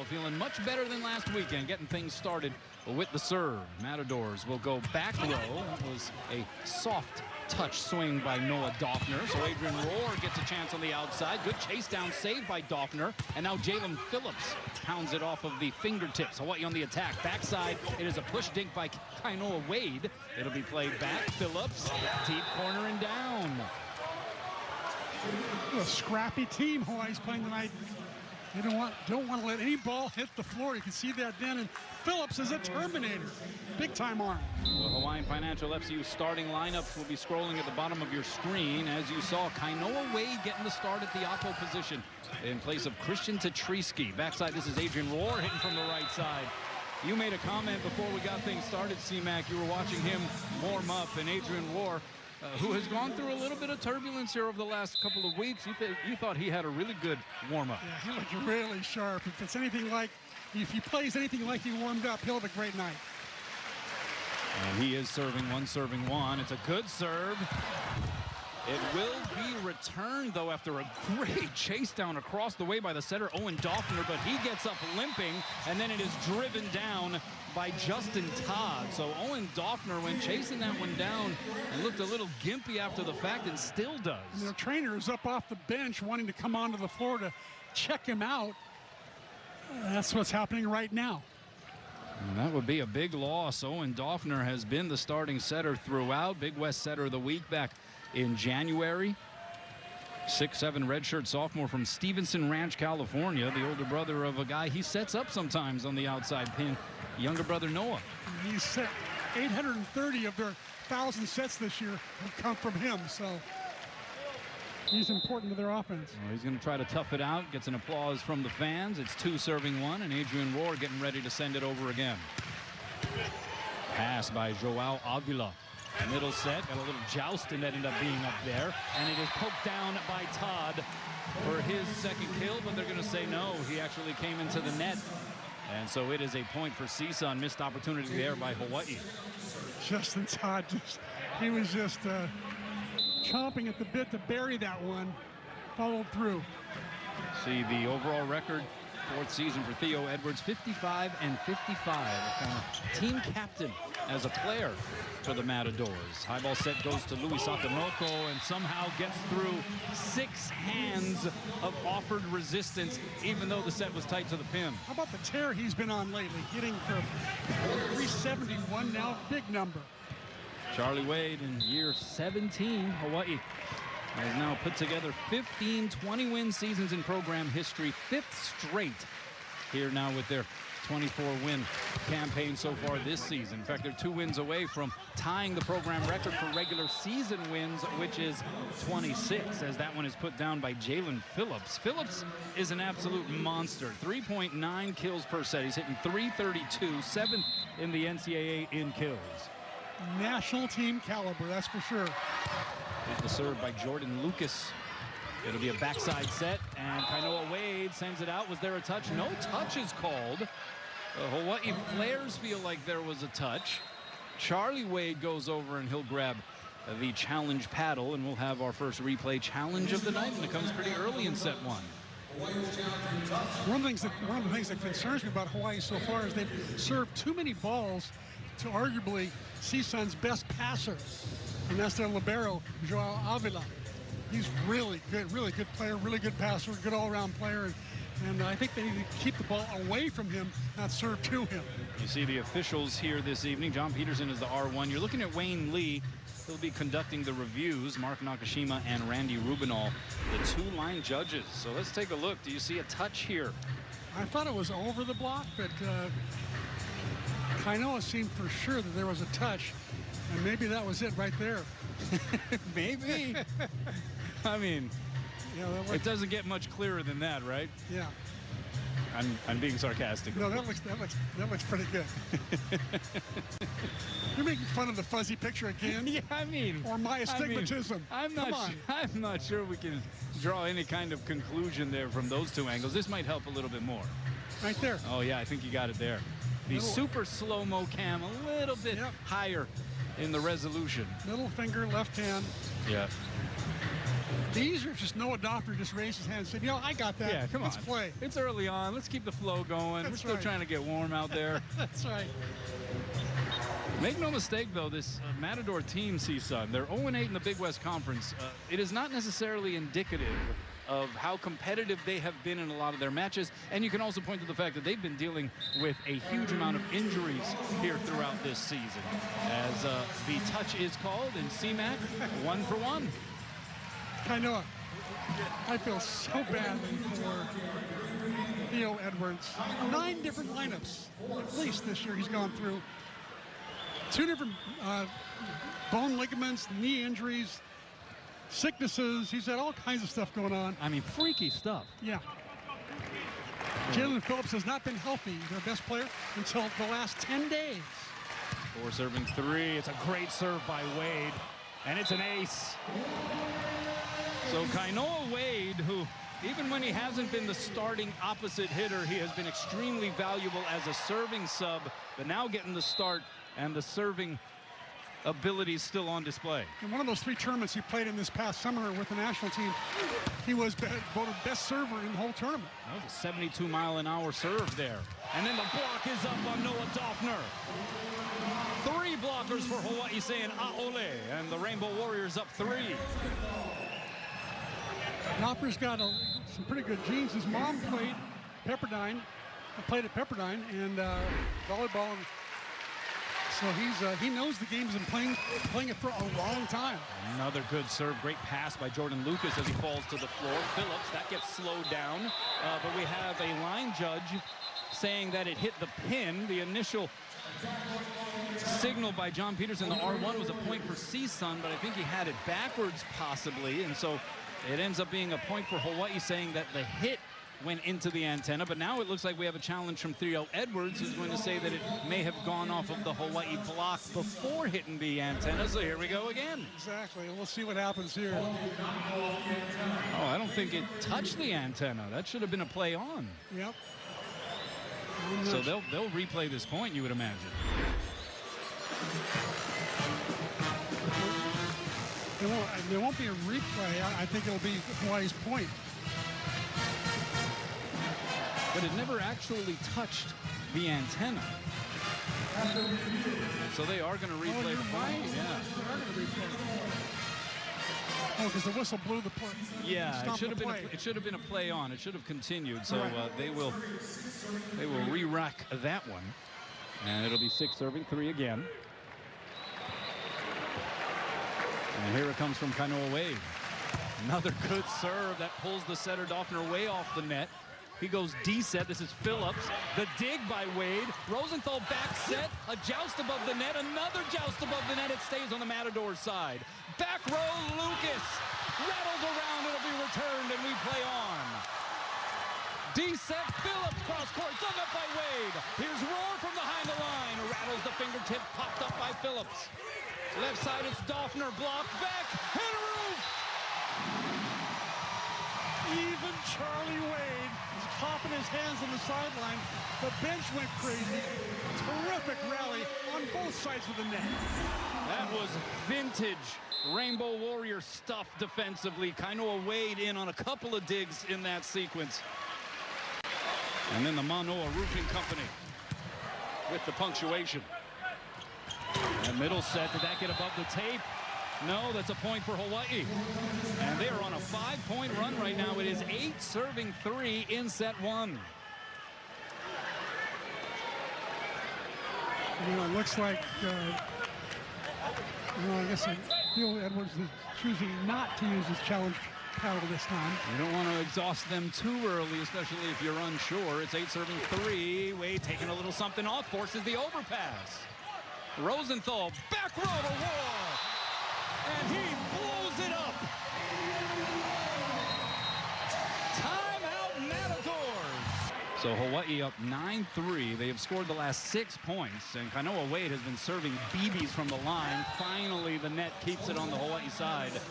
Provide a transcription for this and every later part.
Feeling much better than last weekend, getting things started with the serve. Matadors will go back row. That was a soft touch swing by Noah Doffner. So Adrian Rohr gets a chance on the outside. Good chase down save by Doffner. And now Jalen Phillips pounds it off of the fingertips. Hawaii on the attack. Backside, it is a push dink by Kainoa Wade. It'll be played back. Phillips, deep corner and down. A scrappy team Hawaii's playing tonight. They don't want to let any ball hit the floor. You can see that then. And Phillips is a Terminator. Big time arm. The Hawaiian Financial FCU starting lineups will be scrolling at the bottom of your screen. As you saw, Kainoa Wade getting the start at the oppo position in place of Christian Tatriski. Backside, this is Adrian Rohr hitting from the right side. You made a comment before we got things started, C-Mac. You were watching him warm up, and Adrian Rohr, who has gone through a little bit of turbulence here over the last couple of weeks. You thought he had a really good warm-up. Yeah, he looked really sharp. If he plays anything like he warmed up, he'll have a great night. And he is serving one. It's a good serve. It will be returned, though, after a great chase down across the way by the setter, Owen Doffner, but he gets up limping, and then it is driven down by Justin Todd. So Owen Doffner went chasing that one down and looked a little gimpy after the fact, and still does. And their trainer is up off the bench wanting to come onto the floor to check him out. That's what's happening right now. And that would be a big loss. Owen Doffner has been the starting setter throughout. Big West setter of the week back in January. 6'7" redshirt sophomore from Stevenson Ranch, California. The older brother of a guy he sets up sometimes on the outside pin. Younger brother Noah. He's set 830 of their 1,000 sets this year have come from him. So he's important to their offense. Well, he's going to try to tough it out. Gets an applause from the fans. It's 2 serving 1, and Adrian Rohr getting ready to send it over again. Pass by Joao Avila. Middle set, got a little jousting that ended up being up there, and it is poked down by Todd for his second kill, but they're going to say no. He actually came into the net, and so it is a point for CSUN. Missed opportunity there by Hawaii. Justin Todd, he was just chomping at the bit to bury that one. Followed through. See the overall record, 4th season for Theo Edwards, 55 and 55. Team captain as a player for the Matadors. High ball set goes to Louis Sakamoto and somehow gets through 6 hands of offered resistance, even though the set was tight to the pin. How about the tear he's been on lately? Hitting for 371 now, big number. Charlie Wade in year 17, Hawaii has now put together 15 20-win seasons in program history, 5th straight here now with their 24-win campaign so far this season. In fact, they're 2 wins away from tying the program record for regular season wins, which is 26, as that one is put down by Jalen Phillips. Phillips is an absolute monster. 3.9 kills per set. He's hitting 332, 7th in the NCAA in kills. National team caliber, that's for sure. Here's the serve by Jordan Lucas. It'll be a backside set, and Kainoa Wade sends it out. Was there a touch? No touch is called. Hawaii players feel like there was a touch. Charlie Wade goes over and he'll grab the challenge paddle, and we'll have our first replay challenge of the night, and it comes pretty early in set 1. One of the things that concerns me about Hawaii so far is they've served too many balls to arguably CSUN's best passer, and that's their libero, Joao Avila. He's really good player, really good passer, good all-around player, and I think they need to keep the ball away from him, not serve to him. You see the officials here this evening. John Peterson is the R1. You're looking at Wayne Lee. He'll be conducting the reviews. Mark Nakashima and Randy Rubinall, the 2-line judges. So let's take a look. Do you see a touch here? I thought it was over the block, but Kainoa seemed for sure that there was a touch, and maybe that was it right there. Maybe. I mean, yeah, it doesn't get much clearer than that, right? Yeah. I'm being sarcastic. No, that looks pretty good. You're making fun of the fuzzy picture again. Yeah, I mean, or my astigmatism. I'm not sure we can draw any kind of conclusion there from those 2 angles. This might help a little bit more. Right there. Oh yeah, I think you got it there. The super slow-mo cam a little bit higher in the resolution. Middle finger, left hand. Yeah. The easier if just Noah Doffner just raised his hand and said, you know, I got that. Yeah, come on. Let's play. It's early on. Let's keep the flow going. That's We're still right. trying to get warm out there. That's right. Make no mistake, though, this Matador team, CSUN, they're 0-8 in the Big West Conference. It is not necessarily indicative of how competitive they have been in a lot of their matches. And you can also point to the fact that they've been dealing with a huge amount of injuries here throughout this season. As the touch is called in CMAC, 1-for-1. I know. I feel so badly for Theo Edwards. 9 different lineups, at least this year he's gone through. 2 different bone ligaments, knee injuries, sicknesses. He's had all kinds of stuff going on. I mean, freaky stuff. Yeah. Jalen Phillips has not been healthy, their best player, until the last 10 days. 4 serving 3. It's a great serve by Wade, and it's an ace. So Kainoa Wade, who even when he hasn't been the starting opposite hitter, he has been extremely valuable as a serving sub, but now getting the start and the serving abilities still on display. In one of those 3 tournaments he played in this past summer with the national team, he was voted best server in the whole tournament. That was a 72-mile-an-hour serve there. And then the block is up on Noah Doffner. 3 blockers for Hawaii saying Aole, and the Rainbow Warriors up 3. Knopper's got some pretty good genes. His mom played Pepperdine, played at Pepperdine, and volleyball. And so he knows the game. He's been playing it for a long time. Another good serve. Great pass by Jordan Lucas as he falls to the floor. Phillips, that gets slowed down. But we have a line judge saying that it hit the pin. The initial signal by John Peterson, the R1, was a point for CSUN, but I think he had it backwards possibly. And so it ends up being a point for Hawaii, saying that the hit went into the antenna. But now it looks like we have a challenge from Theo Edwards, who's going to say that it may have gone off of the Hawaii block before hitting the antenna. So here we go again. Exactly. We'll see what happens here. Oh, I don't think it touched the antenna. That should have been a play on. Yep. So they'll replay this point, you would imagine. There won't be a replay. I think it'll be Hawaii's point. But it never actually touched the antenna. So they are going to replay the point. Yeah. They are going to replay. Oh, because the whistle blew the play. Yeah, it should have been a play on. It should have continued. So they will re-rack that one. And it'll be 6 serving 3 again. And here it comes from Kainoa Wade. Another good serve that pulls the setter Doffner way off the net. He goes D-set. This is Phillips. The dig by Wade. Rosenthal back set. A joust above the net. Another joust above the net. It stays on the Matador side. Back row, Lucas. Rattles around. It'll be returned, and we play on. D-set. Phillips cross court. Dug up by Wade. Here's Roar from behind the line. Rattles the fingertip. Popped up by Phillips. Left side, it's Doffner. Blocked back. Hit a roof. Even Charlie Wade is popping his hands on the sideline. The bench went crazy. Terrific rally on both sides of the net. That was vintage Rainbow Warrior stuff defensively. Kainoa Wade in on a couple of digs in that sequence. And then the Manoa Roofing Company with the punctuation. And middle set, did that get above the tape? No, that's a point for Hawaii. And they are on a 5-point run right now. It is 8 serving 3 in set 1. You know, it looks like, I guess Theo Edwards is choosing not to use his challenge paddle this time. You don't want to exhaust them too early, especially if you're unsure. It's 8 serving 3. Wade taking a little something off, forces the overpass. Rosenthal, back row to Roar, and he blows it up. Timeout Matadors. So Hawaii up 9-3. They have scored the last 6 points, and Kainoa Wade has been serving BBs from the line. Finally, the net keeps it on the Hawaii side.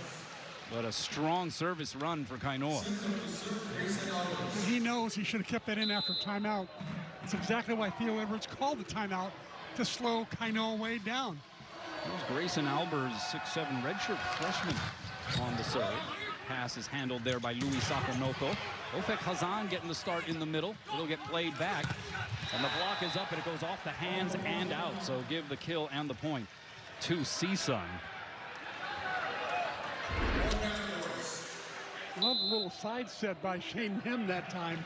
But a strong service run for Kainoa. He knows he should have kept that in after timeout. That's exactly why Theo Edwards called the timeout, to slow Kainoa Wade down. There's Grayson Albers, 6'7" redshirt freshman on the serve. pass is handled there by Louis Sakonoko. Ofek Hazan getting the start in the middle. It'll get played back. And the block is up, and it goes off the hands and out. So give the kill and the point to CSUN. Love a little side set by Shane Nim that time.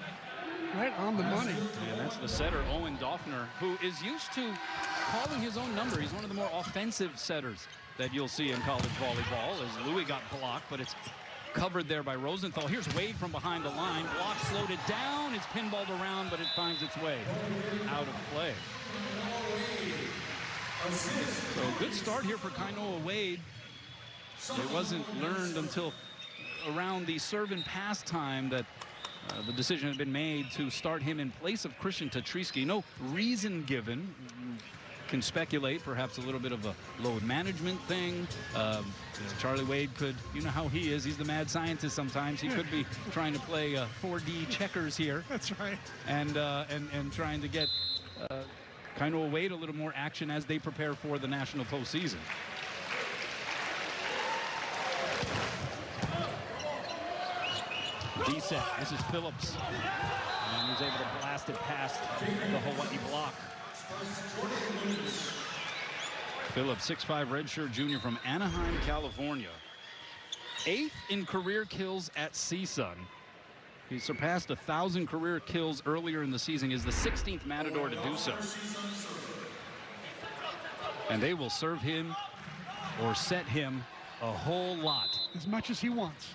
Right on the money. And that's the setter, Owen Doffner, who is used to calling his own number. He's one of the more offensive setters that you'll see in college volleyball, as Louis got blocked, but it's covered there by Rosenthal. Here's Wade from behind the line. Block slowed it down. It's pinballed around, but it finds its way out of play. So good start here for Kainoa Wade. It wasn't learned until around the serve and pass time that the decision had been made to start him in place of Christian Tatriski. No reason given. Can speculate, perhaps a little bit of a load management thing. Charlie Wade could, you know how he is. He's the mad scientist sometimes. He could be trying to play 4D checkers here. That's right. And trying to get Kainoa Wade a little more action as they prepare for the national postseason. D-set, this is Phillips. And he's able to blast it past the Hawaii block. Phillips, 6'5" redshirt junior from Anaheim, California. 8th in career kills at CSUN. He surpassed 1,000 career kills earlier in the season. Is the 16th Matador to do so. And they will serve him or set him a whole lot. As much as he wants.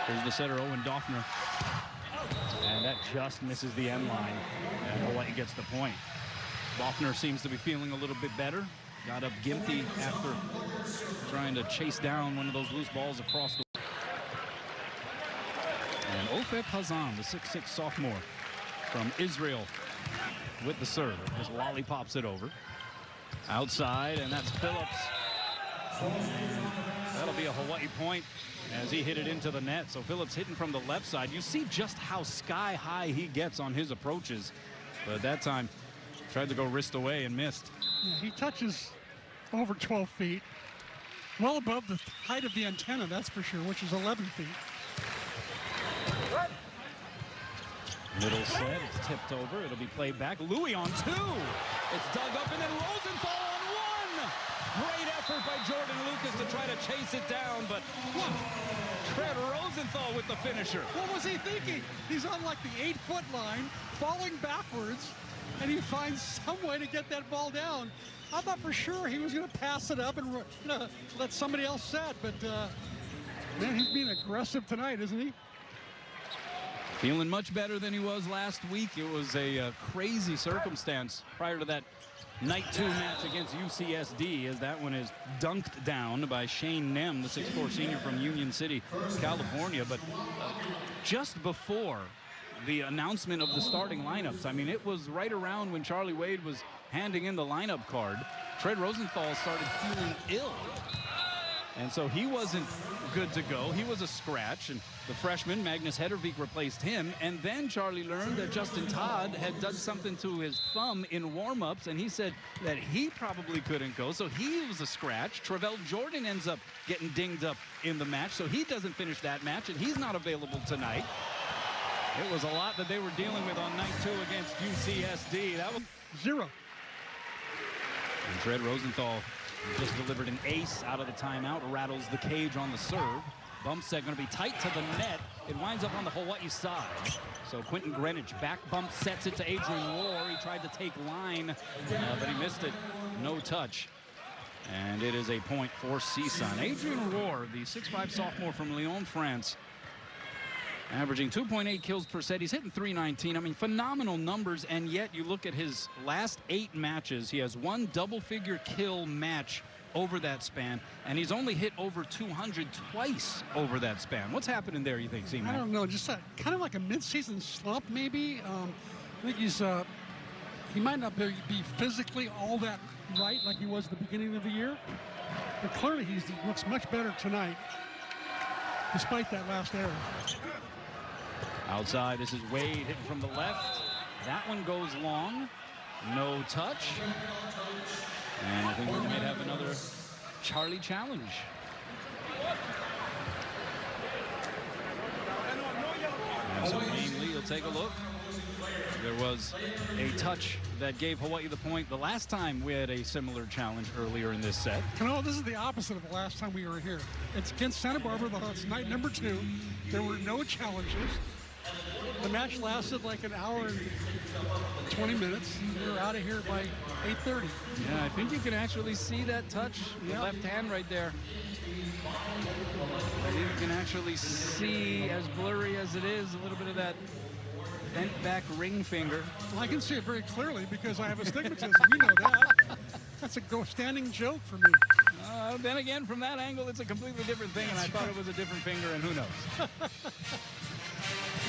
Here's the setter, Owen Doffner. And that just misses the end line. And Hawaii gets the point. Doffner seems to be feeling a little bit better. Got up gimpy after trying to chase down one of those loose balls across the... And Ofek Hazan, the 6'6" sophomore from Israel, with the serve. Just lollipops it over. Outside, and that's Phillips. That'll be a Hawaii point as he hit it into the net. So Phillips hitting from the left side. You see just how sky high he gets on his approaches. But that time, tried to go wrist away and missed. Yeah, he touches over 12 feet. Well above the height of the antenna, that's for sure, which is 11 feet. Middle set, it's tipped over. It'll be played back. Louis on 2. It's dug up, and then Rosenthal on 1. Great effort by Jordan Lucas to try to chase it down, but Tread Rosenthal with the finisher. What was he thinking? He's on like the 8-foot line, falling backwards, and he finds some way to get that ball down. I thought for sure he was going to pass it up and let somebody else set, but man, he's being aggressive tonight, isn't he? Feeling much better than he was last week. It was a crazy circumstance prior to that Night 2 match against UCSD, as that one is dunked down by Shane Nem, the 6'4" senior from Union City, California. But just before the announcement of the starting lineups, I mean, it was right around when Charlie Wade was handing in the lineup card, Tread Rosenthal started feeling ill. And so he wasn't good to go. He was a scratch, and the freshman, Magnus Heddervik, replaced him. And then Charlie learned that Justin Todd had done something to his thumb in warm-ups, and he said that he probably couldn't go, so he was a scratch. Travell Jordan ends up getting dinged up in the match, so he doesn't finish that match, and he's not available tonight. It was a lot that they were dealing with on night 2 against UCSD. That was 0. And Tread Rosenthal just delivered an ace out of the timeout, rattles the cage on the serve. Bump set going to be tight to the net. It winds up on the Hawaii side. So Quentin Greenwich back bump sets it to Adrian Rohr. He tried to take line, but he missed it. No touch. And it is a point for CSUN. Adrian Rohr, the 6'5" sophomore from Lyon, France, averaging 2.8 kills per set. He's hitting .319. I mean, phenomenal numbers, and yet you look at his last 8 matches. He has 1 double-figure kill match over that span, and he's only hit over 200 twice over that span. What's happening there, you think, C-Mac? I don't know, just kind of like a mid-season slump, maybe. I think he might not be physically all that right like he was at the beginning of the year, but clearly he looks much better tonight, despite that last error. Outside, this is Wade hitting from the left. That one goes long. No touch. And I think we might have another Charlie challenge. And so Wayne Lee will take a look. There was a touch that gave Hawaii the point the last time we had a similar challenge earlier in this set. No, this is the opposite of the last time we were here. It's against Santa Barbara. It's night number 2. There were no challenges. The match lasted like an hour and 20 minutes. We were out of here by 8:30. Yeah, I think you can actually see that touch, the left hand right there. I think you can actually see, as blurry as it is, a little bit of that bent back ring finger. Well, I can see it very clearly because I have astigmatism. You know that. That's a standing joke for me. Then again, from that angle, it's a completely different thing, and I thought it was a different finger, and who knows?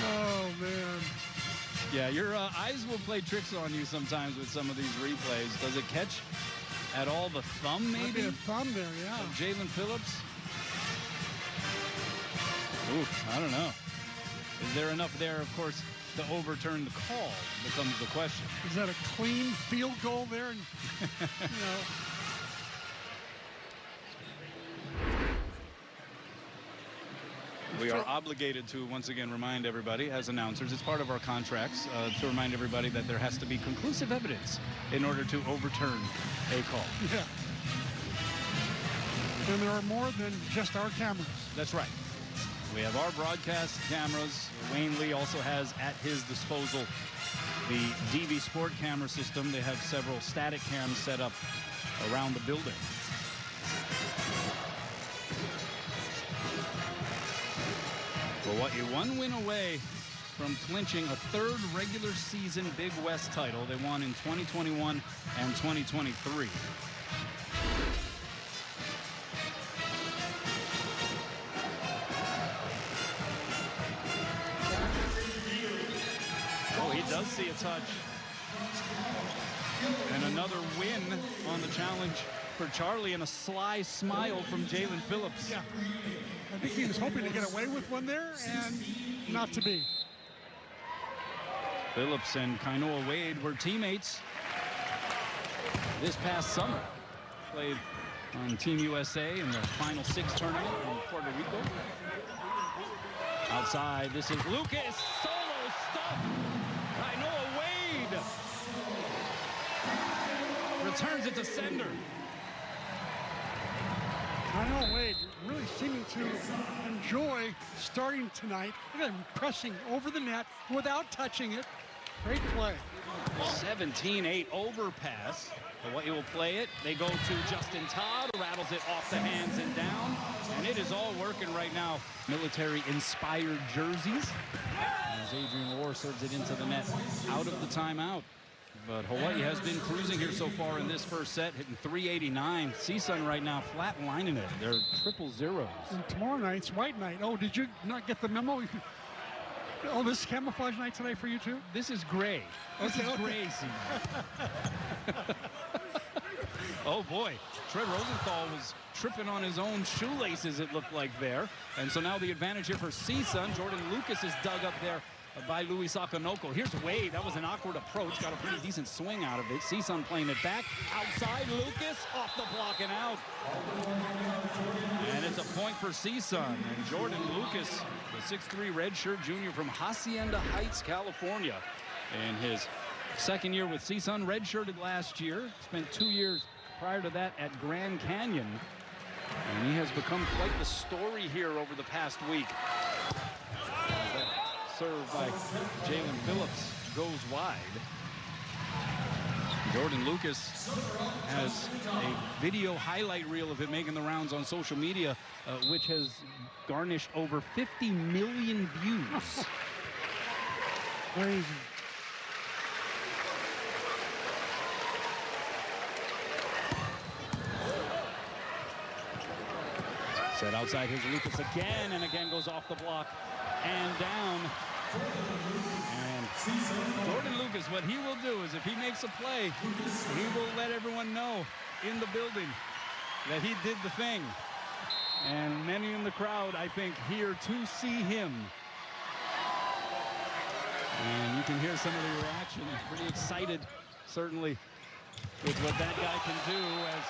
Oh, man. Yeah, your eyes will play tricks on you sometimes with some of these replays. Does it catch at all the thumb, maybe? Maybe a thumb there, yeah. Jalen Phillips? Oof, I don't know. Is there enough there, of course, to overturn the call becomes the question. Is that a clean field goal there? And, you know. We are obligated to once again remind everybody as announcers, it's part of our contracts, to remind everybody that there has to be conclusive evidence in order to overturn a call. Yeah. And there are more than just our cameras. That's right. We have our broadcast cameras. Wayne Lee also has at his disposal the DV Sport camera system. They have several static cams set up around the building. Hawaii one win away from clinching a 3rd regular season Big West title. They won in 2021 and 2023. Oh, he does see a touch. And another win on the challenge for Charlie, and a sly smile from Jalen Phillips. Yeah. I think he was hoping to get away with one there, and not to be. Phillips and Kainoa Wade were teammates this past summer. Played on Team USA in the Final 6 tournament in Puerto Rico. Outside, this is Lucas. Solo stuff. Kainoa Wade returns it to sender. Kainoa Wade really seeming to enjoy starting tonight. Look at him pressing over the net without touching it. Great play. 17-8 overpass. Hawaii will play it. They go to Justin Todd, rattles it off the hands and down. And it is all working right now. Military-inspired jerseys. As Adrian Orr serves it into the net out of the timeout. But Hawaii has been cruising here so far in this first set, hitting 389. CSUN right now flat-lining it. They're 0-0. And tomorrow night's white night. Oh, did you not get the memo? Oh, this is camouflage night today for you too? This is gray. This is gray season. Oh boy, Trey Rosenthal was tripping on his own shoelaces, it looked like there. And so now the advantage here for CSUN. Jordan Lucas is dug up there by Luis Akanoko. Here's Wade. That was an awkward approach. Got a pretty decent swing out of it. CSUN playing it back. Outside, Lucas off the block and out. And it's a point for CSUN. And Jordan Lucas, the 6'3" redshirt junior from Hacienda Heights, California. In his second year with CSUN, redshirted last year. Spent 2 years prior to that at Grand Canyon. And he has become quite the story here over the past week. Served by Jalen Phillips goes wide. Jordan Lucas has a video highlight reel of it making the rounds on social media, which has garnished over 50 million views. Crazy. Set outside, here's Lucas again, and again goes off the block and down. And Jordan Lucas, what he will do is if he makes a play, he will let everyone know in the building that he did the thing. And many in the crowd, I think, here to see him. And you can hear some of the reaction. Pretty excited, certainly, with what that guy can do as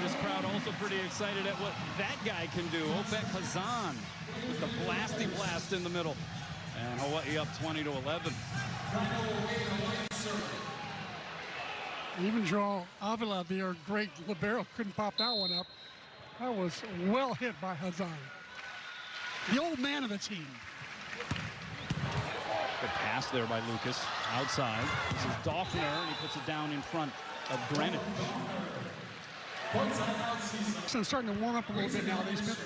This crowd also pretty excited at what that guy can do. Opek Hazan with the blasty blast in the middle. And Hawaii up 20-11. Even Joel Avila, their great libero, couldn't pop that one up. That was well hit by Hazan, the old man of the team. Good pass there by Lucas outside. This is Doffner, and he puts it down in front of Greenwich. So starting to warm up a little bit now. They spent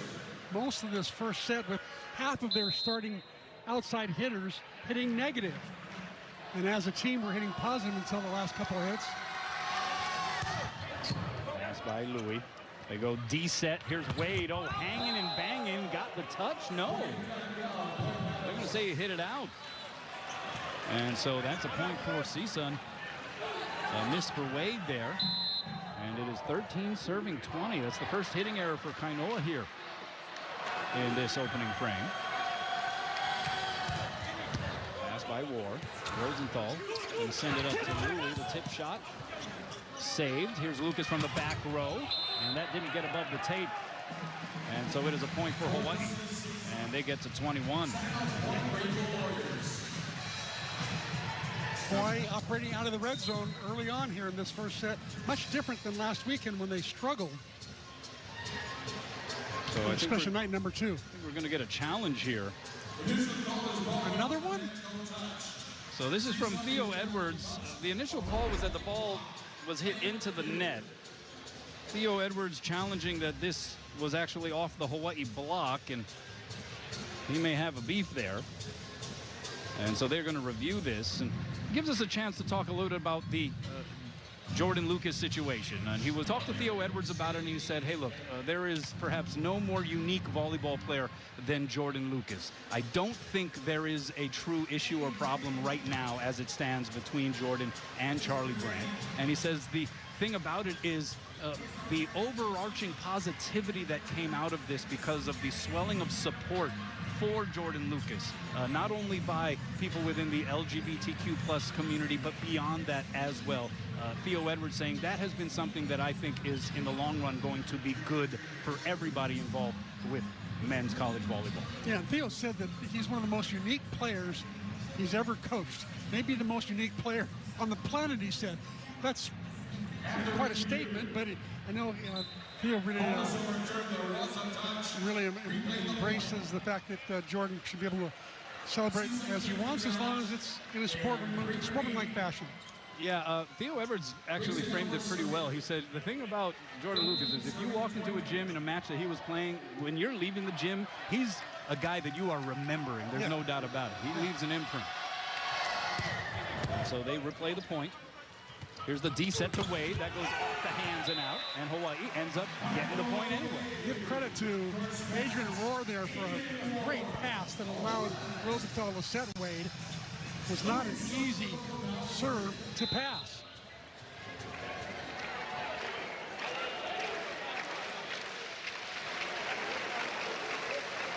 most of this first set with half of their starting outside hitters hitting negative. And as a team, we're hitting positive until the last couple of hits. Pass by Louis. They go D set. Here's Wade. Oh, hanging and banging. Got the touch? No. They're going to say he hit it out. And so that's a point for CSUN. A miss for Wade there. And it is 13 serving 20. That's the first hitting error for Kainoa here in this opening frame. Pass by War. Rosenthal going to send it up to Louis. The tip shot saved. Here's Lucas from the back row. And that didn't get above the tape. And so it is a point for Hawaii. And they get to 21. Hawaii operating out of the red zone early on here in this first set. Much different than last weekend when they struggled. So especially night number 2. I think we're going to get a challenge here. Another one? So this is from Theo Edwards. The initial call was that the ball was hit into the net. Theo Edwards challenging that this was actually off the Hawaii block, and he may have a beef there. And so they're going to review this, and gives us a chance to talk a little bit about the Jordan Lucas situation. And he will talk to Theo Edwards about it, and he said, hey, look, there is perhaps no more unique volleyball player than Jordan Lucas. I don't think there is a true issue or problem right now as it stands between Jordan and Charlie Brandt. And he says the thing about it is the overarching positivity that came out of this because of the swelling of support for Jordan Lucas, not only by people within the LGBTQ plus community, but beyond that as well. Theo Edwards saying that has been something that I think is in the long run going to be good for everybody involved with men's college volleyball. Yeah, Theo said that he's one of the most unique players he's ever coached. Maybe the most unique player on the planet, he said. That's quite a statement, but I know Theo really embraces the fact that Jordan should be able to celebrate as he wants, as long as it's in a sportsmanlike fashion. Yeah, Theo Edwards actually framed it pretty well. He said the thing about Jordan Lucas is if you walk into a gym in a match that he was playing, when you're leaving the gym, he's a guy that you are remembering. There's no doubt about it. He leaves an imprint. And so they replay the point. Here's the D set to Wade. That goes off the hands and out. And Hawaii ends up getting the point anyway. Give credit to Adrian Rohr there for a great pass that allowed Rosenthal to set Wade. It was not an easy serve to pass.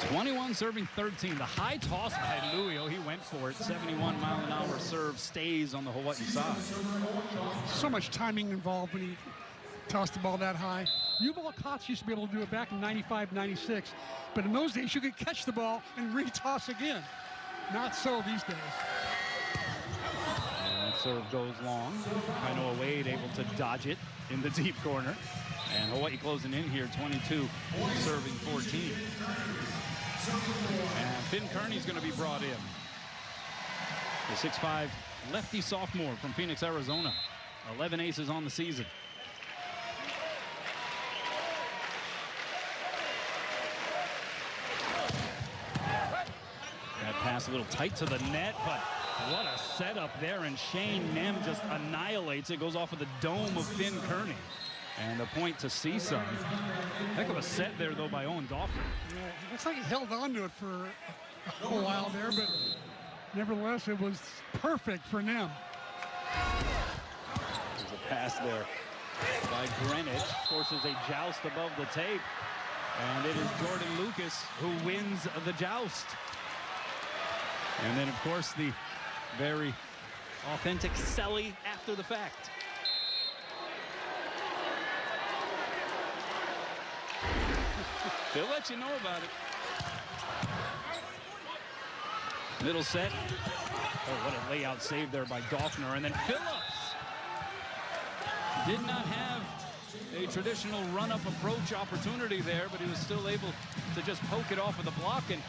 .21 serving 13. The high toss by Louis. Oh, he went for it. 71-mile-an-hour serve stays on the Hawaii side. So much timing involved when he tossed the ball that high. U-ball Cots used to be able to do it back in 95, 96. But in those days, you could catch the ball and re-toss again. Not so these days. And that serve goes long. Kainoa Wade able to dodge it in the deep corner. And Hawaii closing in here, 22 serving 14. And Finn Kearney's going to be brought in. The 6'5" lefty sophomore from Phoenix, Arizona. 11 aces on the season. That pass a little tight to the net, but what a setup there. And Shane Nem just annihilates it. Goes off of the dome of Finn Kearney. And a point to CSUN. Heck of a set there, though, by Owen Doffner. Yeah, it looks like he held on to it for a while there, but nevertheless, it was perfect for Nem. There's a pass there by Greenwich. Forces a joust above the tape. And it is Jordan Lucas who wins the joust. And then, of course, the very authentic Selly after the fact. They'll let you know about it. Middle set. Oh, what a layout save there by Goffner. And then Phillips did not have a traditional run-up approach opportunity there, but he was still able to just poke it off with a block. And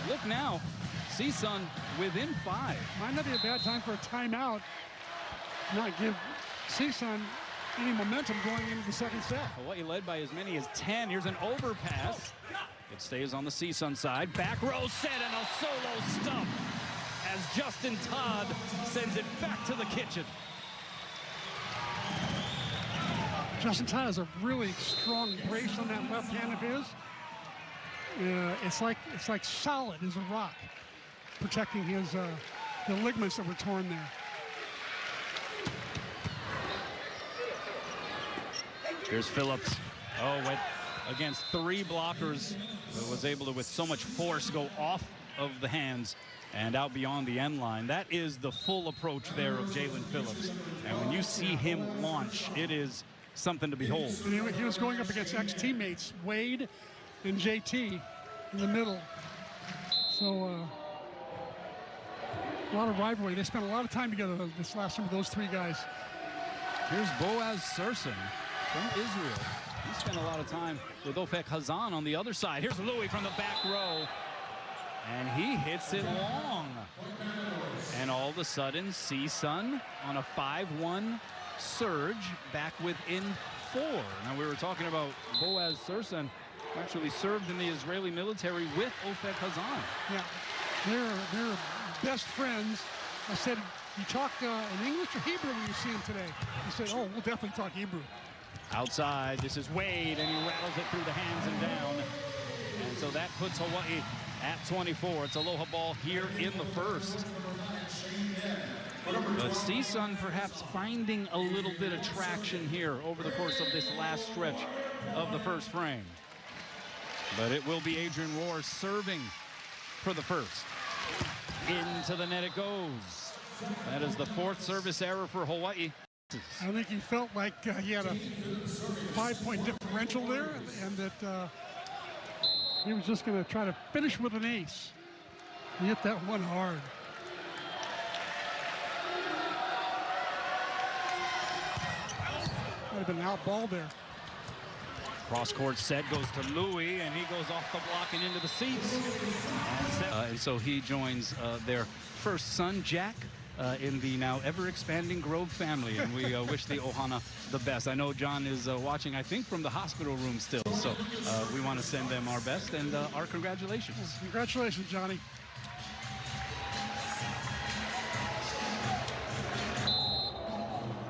look now, CSUN within 5. Might not be a bad time for a timeout. Not give CSUN any momentum going into the second set. Hawaii led by as many as 10. Here's an overpass. It stays on the CSUN side. Back row set and a solo stuff as Justin Todd sends it back to the kitchen. Justin Todd has a really strong brace on that left hand of his. It's like solid as a rock, protecting his the ligaments that were torn there. Here's Phillips. Oh, went against 3 blockers. Was able to, with so much force, go off of the hands and out beyond the end line. That is the full approach there of Jalen Phillips. And when you see him launch, it is something to behold. And he was going up against ex-teammates, Wade and JT in the middle. So a lot of rivalry. They spent a lot of time together this last time with those 3 guys. Here's Boaz Surson from Israel. He spent a lot of time with Ofek Hazan on the other side. Here's Louis from the back row. And he hits it long. And all of a sudden, CSUN on a 5-1 surge back within 4. Now, we were talking about Boaz Surson, actually served in the Israeli military with Ofek Hazan. Yeah, they're best friends. I said, you talk in English or Hebrew when you see him today? He said, oh, we'll definitely talk Hebrew. Outside, this is Wade, and he rattles it through the hands and down. And so that puts Hawaii at 24. It's Aloha ball here in the first. But CSUN perhaps finding a little bit of traction here over the course of this last stretch of the first frame. But it will be Adrian Rohr serving for the first. Into the net it goes. That is the 4th service error for Hawaii. I think he felt like he had a 5-point differential there, and that he was just going to try to finish with an ace. He hit that one hard. Might have been an out ball there. Cross-court set goes to Louis, and he goes off the block and into the seats. And so he joins their first son, Jack, in the now ever-expanding Grove family, and we wish the Ohana the best. I know John is watching, I think, from the hospital room still, so we want to send them our best and our congratulations. Congratulations, Johnny.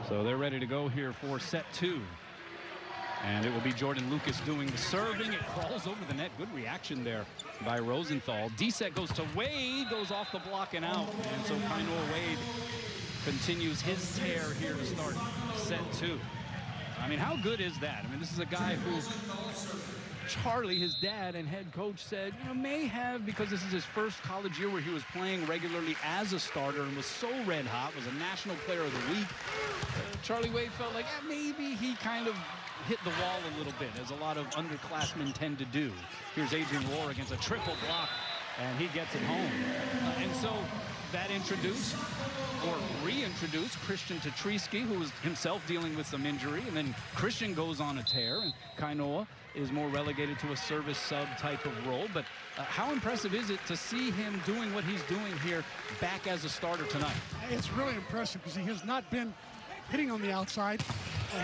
So they're ready to go here for set 2. And it will be Jordan Lucas doing the serving. It crawls over the net. Good reaction there by Rosenthal. D-set goes to Wade, goes off the block and out. And so Kainoa Wade continues his tear here to start set 2. I mean, how good is that? I mean, this is a guy who Charlie, his dad and head coach, said, you know, may have, because this is his first college year where he was playing regularly as a starter and was so red hot, was a national player of the week. Charlie Wade felt like maybe he kind of hit the wall a little bit, as a lot of underclassmen tend to do. Here's Adrian Rohr against a triple block, and he gets it home. And so that introduced, or reintroduced, Christian Tetrisky, who was himself dealing with some injury, and then Christian goes on a tear, and Kainoa is more relegated to a service sub type of role. But how impressive is it to see him doing what he's doing here back as a starter tonight? It's really impressive because he has not been hitting on the outside.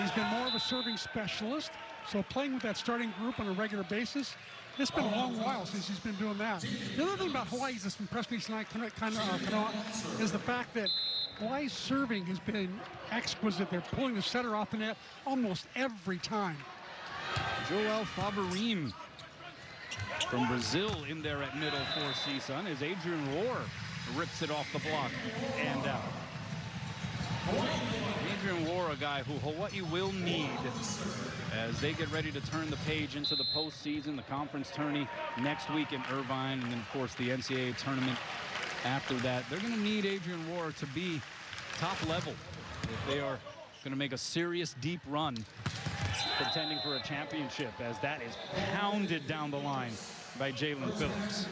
He's been more of a serving specialist. So playing with that starting group on a regular basis, it's been a long while since he's been doing that. The other thing about Hawaii that's impressed me tonight, is the fact that Hawaii's serving has been exquisite. They're pulling the setter off the net almost every time. Joel Favarim from Brazil in there at middle for CSUN as Adrian Rohr rips it off the block and out. Adrian Rohr, a guy who Hawaii will need as they get ready to turn the page into the postseason, the conference tourney next week in Irvine, and then, of course, the NCAA tournament after that. They're going to need Adrian Rohr to be top level if they are going to make a serious deep run contending for a championship, as that is pounded down the line by Jalen Phillips.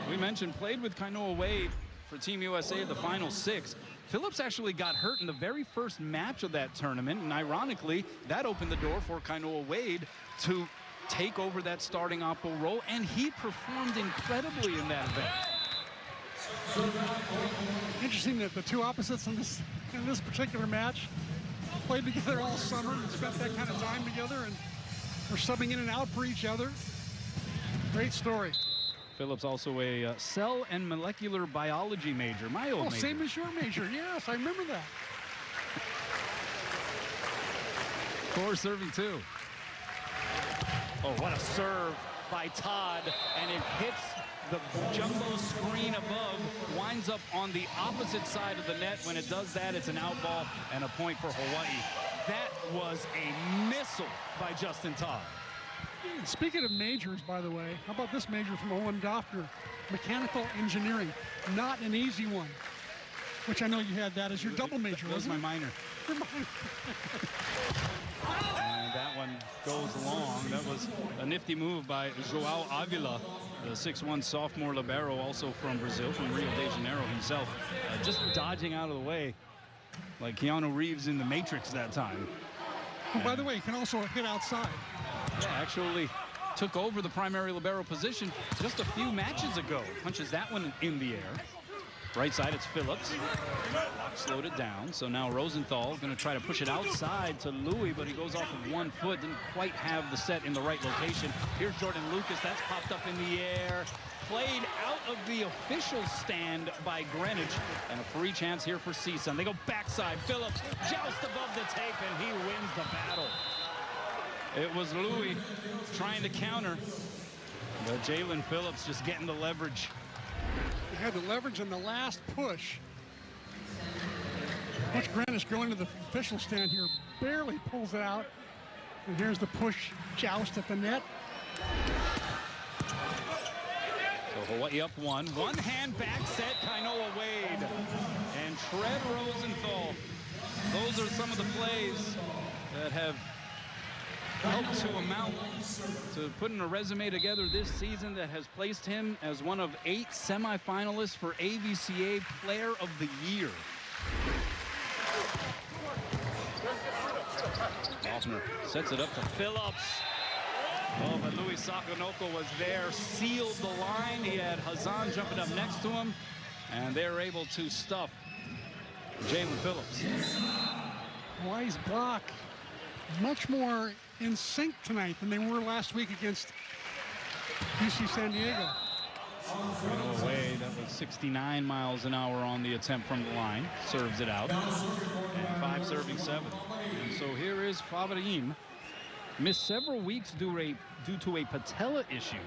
We mentioned played with Kainoa Wade for Team USA at the Final Six. Phillips actually got hurt in the very first match of that tournament, and ironically, that opened the door for Kainoa Wade to take over that starting oppo role, and he performed incredibly in that event. Interesting that the two opposites in this particular match played together all summer and spent that kind of time together, and were subbing in and out for each other. Great story. Phillips also a cell and molecular biology major, my old major. Same as your major. Yes, I remember that. Core serving two. Oh, what a serve by Todd, and it hits the jumbo screen above, winds up on the opposite side of the net. When it does that, it's an out ball and a point for Hawaii. That was a missile by Justin Todd. Speaking of majors, by the way, how about this major from Owen Doffner? Mechanical engineering, not an easy one, which I know you had that as your double major, That was my minor. Your minor. And that one goes long. That was a nifty move by João Avila, the 6'1" sophomore libero, also from Brazil, from Rio de Janeiro himself, just dodging out of the way like Keanu Reeves in The Matrix that time. Oh, by the way, you can also hit outside. Yeah, actually took over the primary libero position just a few matches ago. Punches that one in the air. Right side, it's Phillips. Slowed it down. So now Rosenthal going to try to push it outside to Louis, but he goes off of 1 foot. Didn't quite have the set in the right location. Here's Jordan Lucas. That's popped up in the air. Played out of the official stand by Greenwich. And a free chance here for CSUN. They go backside. Phillips joust above the tape, and he wins the battle. It was Louis trying to counter, but Jalen Phillips just getting the leverage. He had the leverage in the last push. Butch Greenwich going to the official stand here, barely pulls it out. And here's the push joust at the net. So Hawaii up one. One hand back set, Kainoa Wade. And Tread Rosenthal. Those are some of the plays that have helped to amount to putting a resume together this season that has placed him as one of 8 semifinalists for AVCA Player of the Year. Hoffner sets it up to Phillips. Oh, but Louis Sakonoko was there, sealed the line. He had Hazan jumping up next to him, and they're able to stuff Jalen Phillips. Hawaii's block much more in sync tonight than they were last week against UC San Diego. Kainoa Wade, that was 69 miles an hour on the attempt from the line. Serves it out. And 5 serving 7. And so here is Favarim. Missed several weeks due to a patella issue,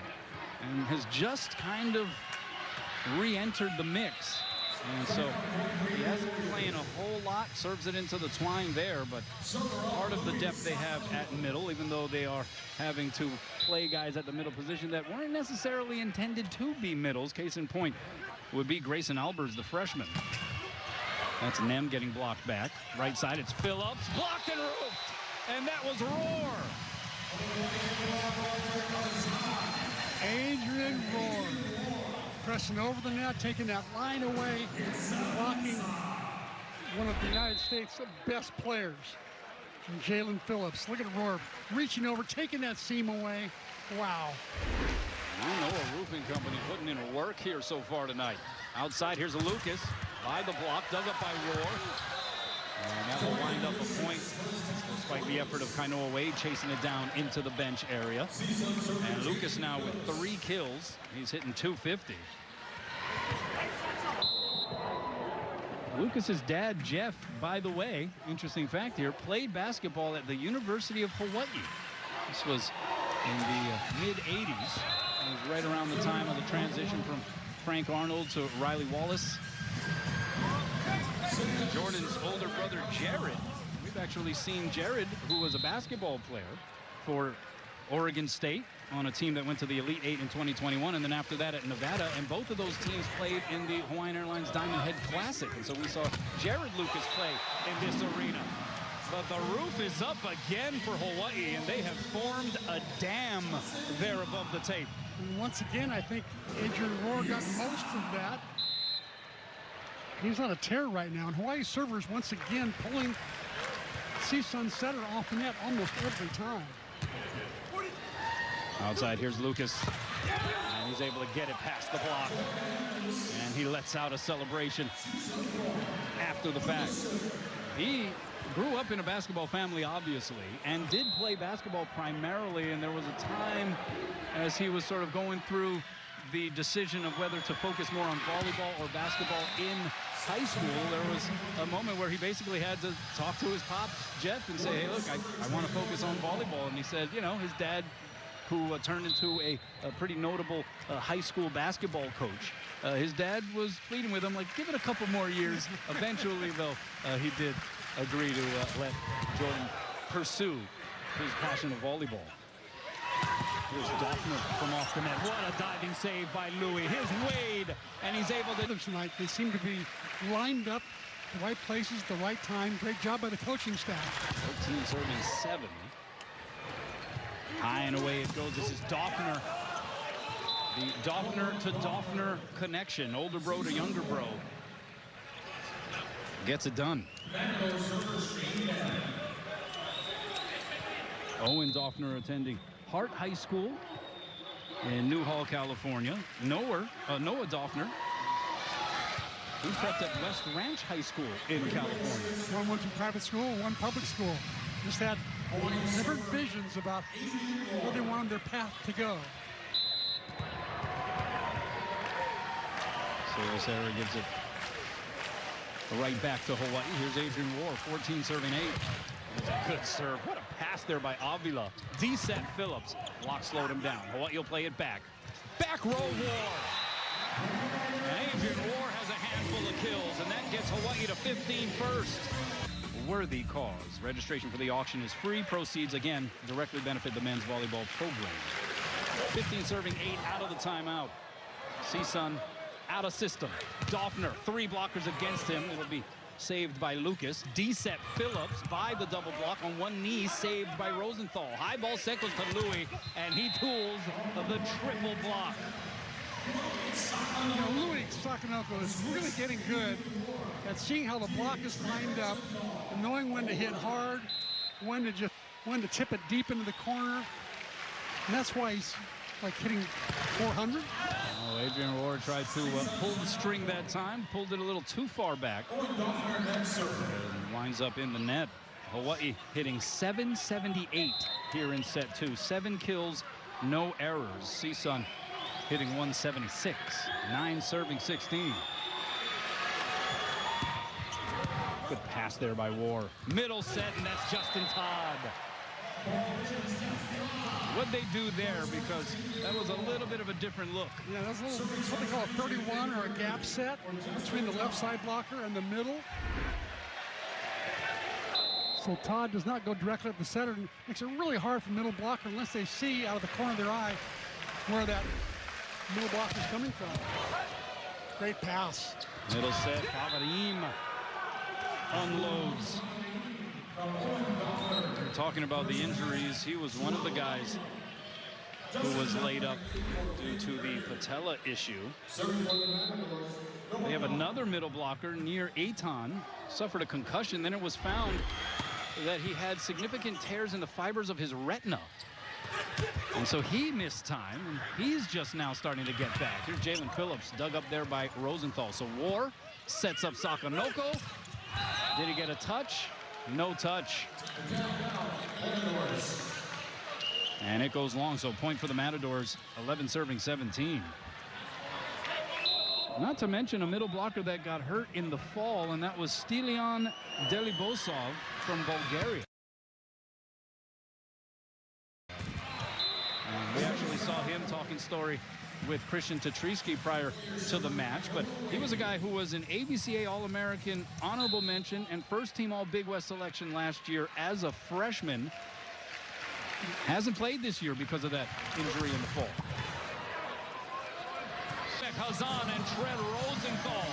and has just kind of re-entered the mix. And so he hasn't been playing a whole lot, serves it into the twine there, but part of the depth they have at middle, even though they are having to play guys at the middle position that weren't necessarily intended to be middles. Case in point would be Grayson Albers, the freshman. That's Nem getting blocked back. Right side, it's Phillips, blocked and roofed, and that was Rohr. Adrian Rohr pressing over the net, taking that line away, blocking one of the United States' best players, Jalen Phillips. Look at Rohr reaching over, taking that seam away. Wow. I know a roofing company putting in work here so far tonight. Outside, here's a Lucas by the block, dug up by Rohr. And that will wind up a point, despite the effort of Kainoa Wade chasing it down into the bench area. And Lucas now with 3 kills. He's hitting .250. Lucas's dad, Jeff, by the way, interesting fact here, played basketball at the University of Hawaii. This was in the mid-'80s. It was right around the time of the transition from Frank Arnold to Riley Wallace. Jordan's older brother, Jared. We've actually seen Jared, who was a basketball player for Oregon State on a team that went to the Elite 8 in 2021, and then after that at Nevada, and both of those teams played in the Hawaiian Airlines Diamond Head Classic. And so we saw Jared Lucas play in this arena. But the roof is up again for Hawaii, and they have formed a dam there above the tape. And once again, I think Adrian Rohr got most of that. He's on a tear right now, and Hawaii servers once again pulling CSUN setter off the net almost every time. Outside, here's Lucas, and he's able to get it past the block, and he lets out a celebration after the fact. He grew up in a basketball family, obviously, and did play basketball primarily, and there was a time as he was sort of going through the decision of whether to focus more on volleyball or basketball in high school. There was a moment where he basically had to talk to his pops, Jeff, and say, hey, look, I want to focus on volleyball. And he said, you know, his dad, who turned into a pretty notable high school basketball coach, his dad was pleading with him, like, give it a couple more years. Eventually, though, he did agree to let Jordan pursue his passion of volleyball. Here's Doffner from off the net. What a diving save by Louis. Here's Wade, and he's able to... Tonight, they seem to be lined up the right places, the right time. Great job by the coaching staff. 14 serving 7. High and away it goes. This is Doffner. The Doffner to Doffner connection. Older bro to younger bro. Gets it done. Owen Doffner attending Hart High School in Newhall, California. Noah Doffner, who prepped at West Ranch High School in California. One went to private school, one public school. Just had different visions about where they wanted their path to go. Service error gives it right back to Hawaii. Here's Adrian Rohr, 14 serving 8. It's a good serve. What a pass there by Avila. D-set Phillips. Block slowed him down. Hawaii will play it back. Back row Rohr. And Adrian Rohr has a handful of kills, and that gets Hawaii to 15 first. Worthy cause. Registration for the auction is free. Proceeds, again, directly benefit the men's volleyball program. 15 serving 8 out of the timeout. CSUN out of system. Doffner, 3 blockers against him. It'll be saved by Lucas. D-set Phillips by the double block on one knee, saved by Rosenthal. High ball seconds to Louis, and he tools the triple block. You know, Louis Sakanoko is really getting good at seeing how the block is lined up and knowing when to hit hard, when to tip it deep into the corner. And that's why he's like hitting 400. Oh, Adrian Rohr tried to pull the string that time, pulled it a little too far back, and winds up in the net. Hawaii hitting 778 here in set 2. 7 kills, no errors. CSUN hitting 176. 9 serving 16. Good pass there by Rohr. Middle set, and that's Justin Todd. What'd they do there? Because that was a little bit of a different look. Yeah, that's what they call a 31 or a gap set between the left side blocker and the middle. So Todd does not go directly at the center, and makes it really hard for middle blocker unless they see out of the corner of their eye where that middle blocker is coming from. Great pass. Middle set, Favarim unloads. We're talking about the injuries. He was one of the guys who was laid up due to the patella issue. They have another middle blocker near Aton, suffered a concussion. Then it was found that he had significant tears in the fibers of his retina. And so he missed time, and he's just now starting to get back. Here's Jalen Phillips, dug up there by Rosenthal. So Rohr sets up Sakanoko. Did he get a touch? No touch. And it goes long, so point for the Matadors, 11 serving 17. Not to mention a middle blocker that got hurt in the fall, and that was Stilian Delibosov from Bulgaria. And we actually saw him talking story with Christian Tatriski prior to the match, but he was a guy who was an ABCA All-American, honorable mention, and first-team All-Big West selection last year as a freshman. Hasn't played this year because of that injury in the fall. Hazan and Tread Rosenthal.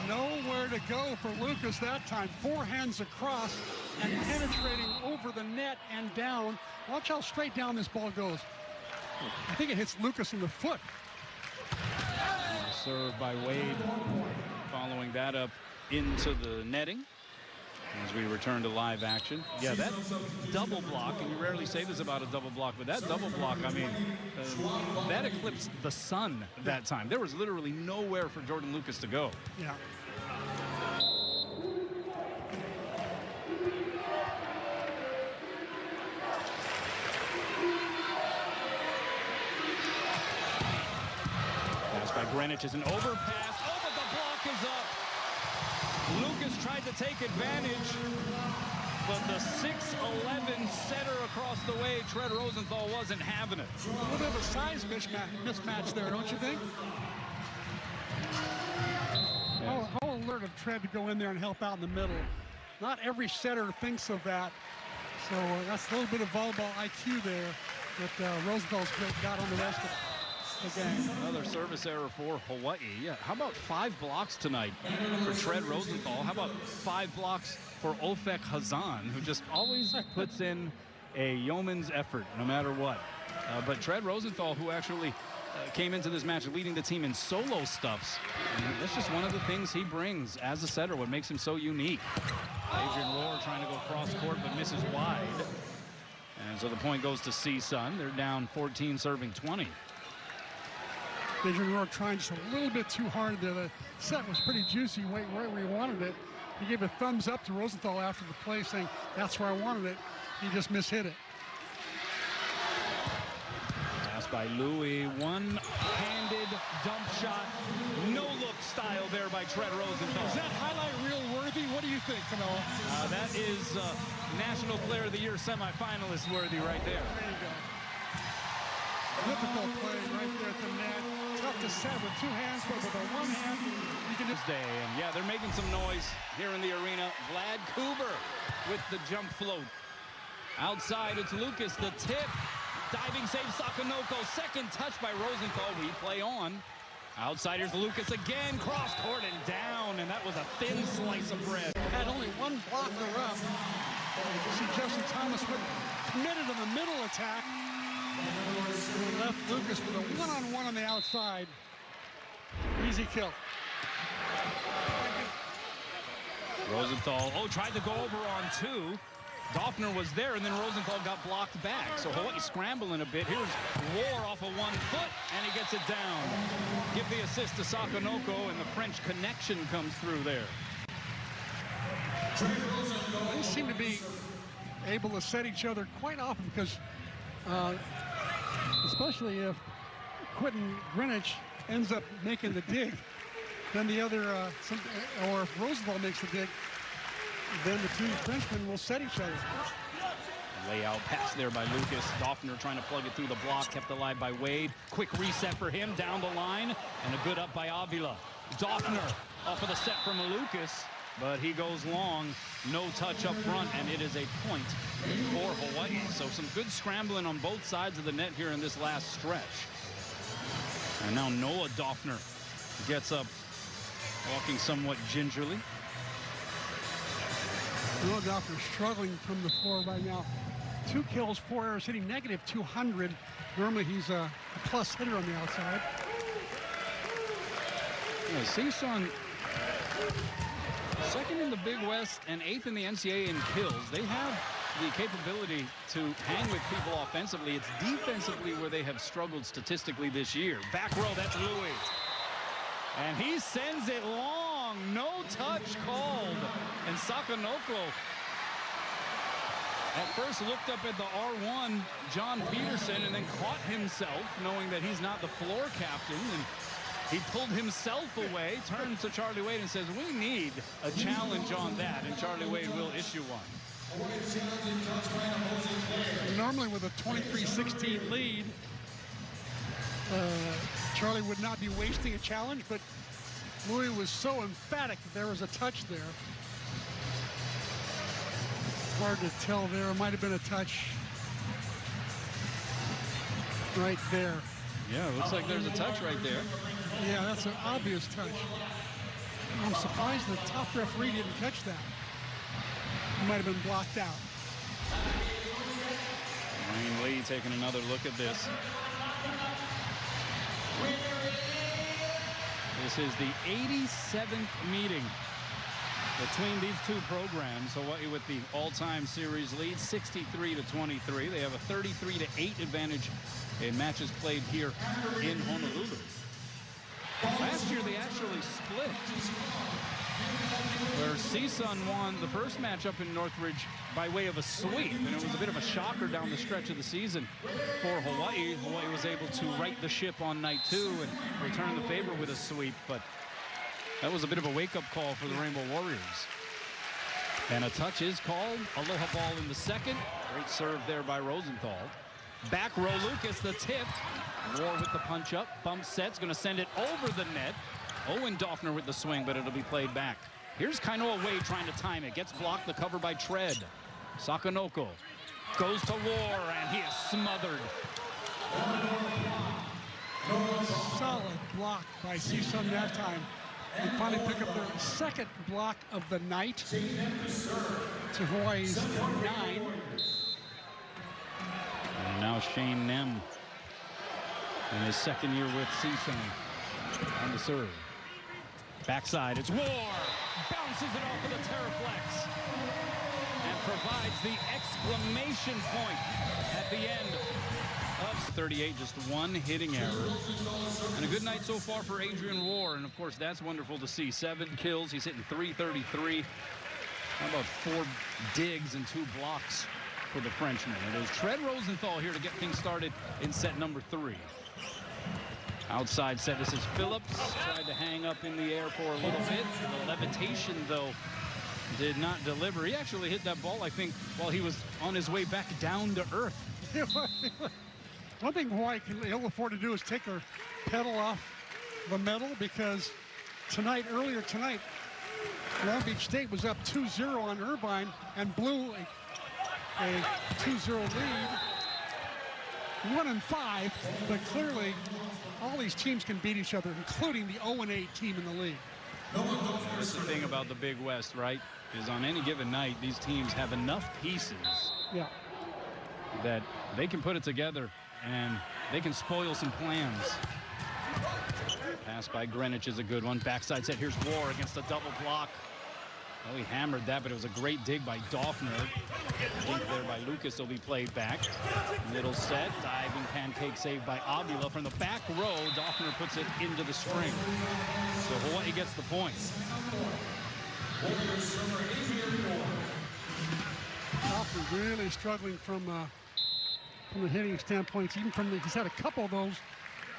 Nowhere to go for Lucas that time. Forehands across and penetrating over the net and down. Watch how straight down this ball goes. I think it hits Lucas in the foot. Serve by Wade. Following that up into the netting. As we return to live action. Yeah, that double block, and you rarely say this about a double block, but that double block, I mean, that eclipsed the sun that time. There was literally nowhere for Jordan Lucas to go. Yeah. Pass by Greenwich is an overpass. Oh, but the block is up. Lucas tried to take advantage, but the 6'11" setter across the way, Tread Rosenthal, wasn't having it. A little bit of a size mismatch there, don't you think? Yes. How alert of Tread to go in there and help out in the middle. Not every setter thinks of that. So that's a little bit of volleyball IQ there that Rosenthal's got on the rest of the game. Another service error for Hawaii. Yeah, how about 5 blocks tonight for Tread Rosenthal? How about 5 blocks for Ofek Hazan, who just always puts in a yeoman's effort no matter what. But Tread Rosenthal, who actually came into this match leading the team in solo stuffs. And that's just one of the things he brings as a setter, what makes him so unique. Adrian Rohr trying to go cross court but misses wide. And so the point goes to CSUN. They're down 14, serving 20. Adrian Rohr trying just a little bit too hard there. The set was pretty juicy right where he wanted it. He gave a thumbs up to Rosenthal after the play saying, that's where I wanted it. He just mishit it. Pass by Louis, one-handed dump shot. No-look style there by Tread Rosenthal. Is that highlight reel worthy? What do you think, Camilla? That is National Player of the Year semifinalist worthy right there. There you go. Difficult play right there at the net. Tough to set with 2 hands, but with a 1 hand, you can just... And yeah, they're making some noise here in the arena. Vlad Kuber with the jump float. Outside, it's Lucas, the tip. Diving save, Sakonoko. Second touch by Rosenthal. We play on. Outside, here's Lucas again. Cross court and down, and that was a thin slice of bread. Had only 1 blocker up. You can see Justin Thomas committed to the middle attack. Left Lucas with a one-on-one on the outside. Easy kill. Rosenthal, tried to go over on 2. Doffner was there, and then Rosenthal got blocked back. So Hawaii scrambling a bit. Here's Rohr off of 1 foot, and he gets it down. Give the assist to Sakonoko, and the French connection comes through there. They seem to be able to set each other quite often because especially if Quentin Greenwich ends up making the dig, then the other, or if Rosenthal makes the dig, then the 2 Frenchmen will set each other. Layout pass there by Lucas. Doffner trying to plug it through the block, kept alive by Wade. Quick reset for him down the line, and a good up by Avila. Doffner off of the set from Lucas, but he goes long. No touch up front, and it is a point for Hawaii. So some good scrambling on both sides of the net here in this last stretch. And now Noah Doffner gets up, walking somewhat gingerly. Noah Doffner struggling from the floor right now. 2 kills, 4 errors, hitting negative 200. Normally he's a plus hitter on the outside. Yeah, CSUN, second in the Big West and 8th in the NCAA in kills. They have the capability to hang with people offensively. It's defensively where they have struggled statistically this year. Back row, that's Louis. And he sends it long. No touch called. And Sakonoko at first looked up at the R1, John Peterson, and then caught himself, knowing that he's not the floor captain. And he pulled himself away, turns to Charlie Wade and says, we need a challenge on that. And Charlie Wade will issue one. Normally with a 23-16 lead, Charlie would not be wasting a challenge, but Louis was so emphatic that there was a touch there. Hard to tell there. Might have been a touch right there. Yeah, it looks like there's a touch right there. Yeah, that's an obvious touch. I'm surprised the top referee didn't catch that. He might have been blocked out. Wayne Lee taking another look at this. This is the 87th meeting between these two programs. Hawaii with the all-time series lead, 63-23. They have a 33-8 advantage in matches played here in Honolulu. Last year they actually split, where CSUN won the first match up in Northridge by way of a sweep, and it was a bit of a shocker down the stretch of the season for Hawaii. Hawaii was able to right the ship on night 2 and return the favor with a sweep, but that was a bit of a wake-up call for the Rainbow Warriors. And a touch is called. Aloha ball in the second. Great serve there by Rosenthal. Back row Lucas, the tip. War with the punch up. Bump set's going to send it over the net. Owen Doffner with the swing, but it'll be played back. Here's Kainoa Wade trying to time it. Gets blocked, the cover by Tread. Sakanoko goes to War, and he is smothered. Solid block by CSUN that time. They finally pick up their second block of the night to Hawaii's 9. And now Shane Nem in his second year with CSUN on the serve. Backside, it's War. Bounces it off of the Terraflex and provides the exclamation point at the end of 38. Just one hitting error. And a good night so far for Adrian War. And of course, that's wonderful to see. 7 kills. He's hitting .333. How about 4 digs and 2 blocks for the Frenchman? It is Tread Rosenthal here to get things started in set number 3. Outside set, this is Phillips. Tried to hang up in the air for a little bit. The levitation, though, did not deliver. He actually hit that ball, I think, while he was on his way back down to earth. One thing Hawaii can ill afford to do is take her pedal off the metal, because earlier tonight, Long Beach State was up 2-0 on Irvine and blew a 2-0 lead. 1-5, but clearly all these teams can beat each other, including the 0-8 team in the league. That's the thing about the Big West, right? Is on any given night, these teams have enough pieces that they can put it together and they can spoil some plans. Pass by Greenwich is a good one. Backside set, here's War against a double block. Well, he hammered that, but it was a great dig by Doffner. Dig there by Lucas will be played back. Middle set, diving pancake save by Avila from the back row. Doffner puts it into the string. So Hawaii gets the point. Doffner really struggling from the hitting standpoint. Even he's had a couple of those.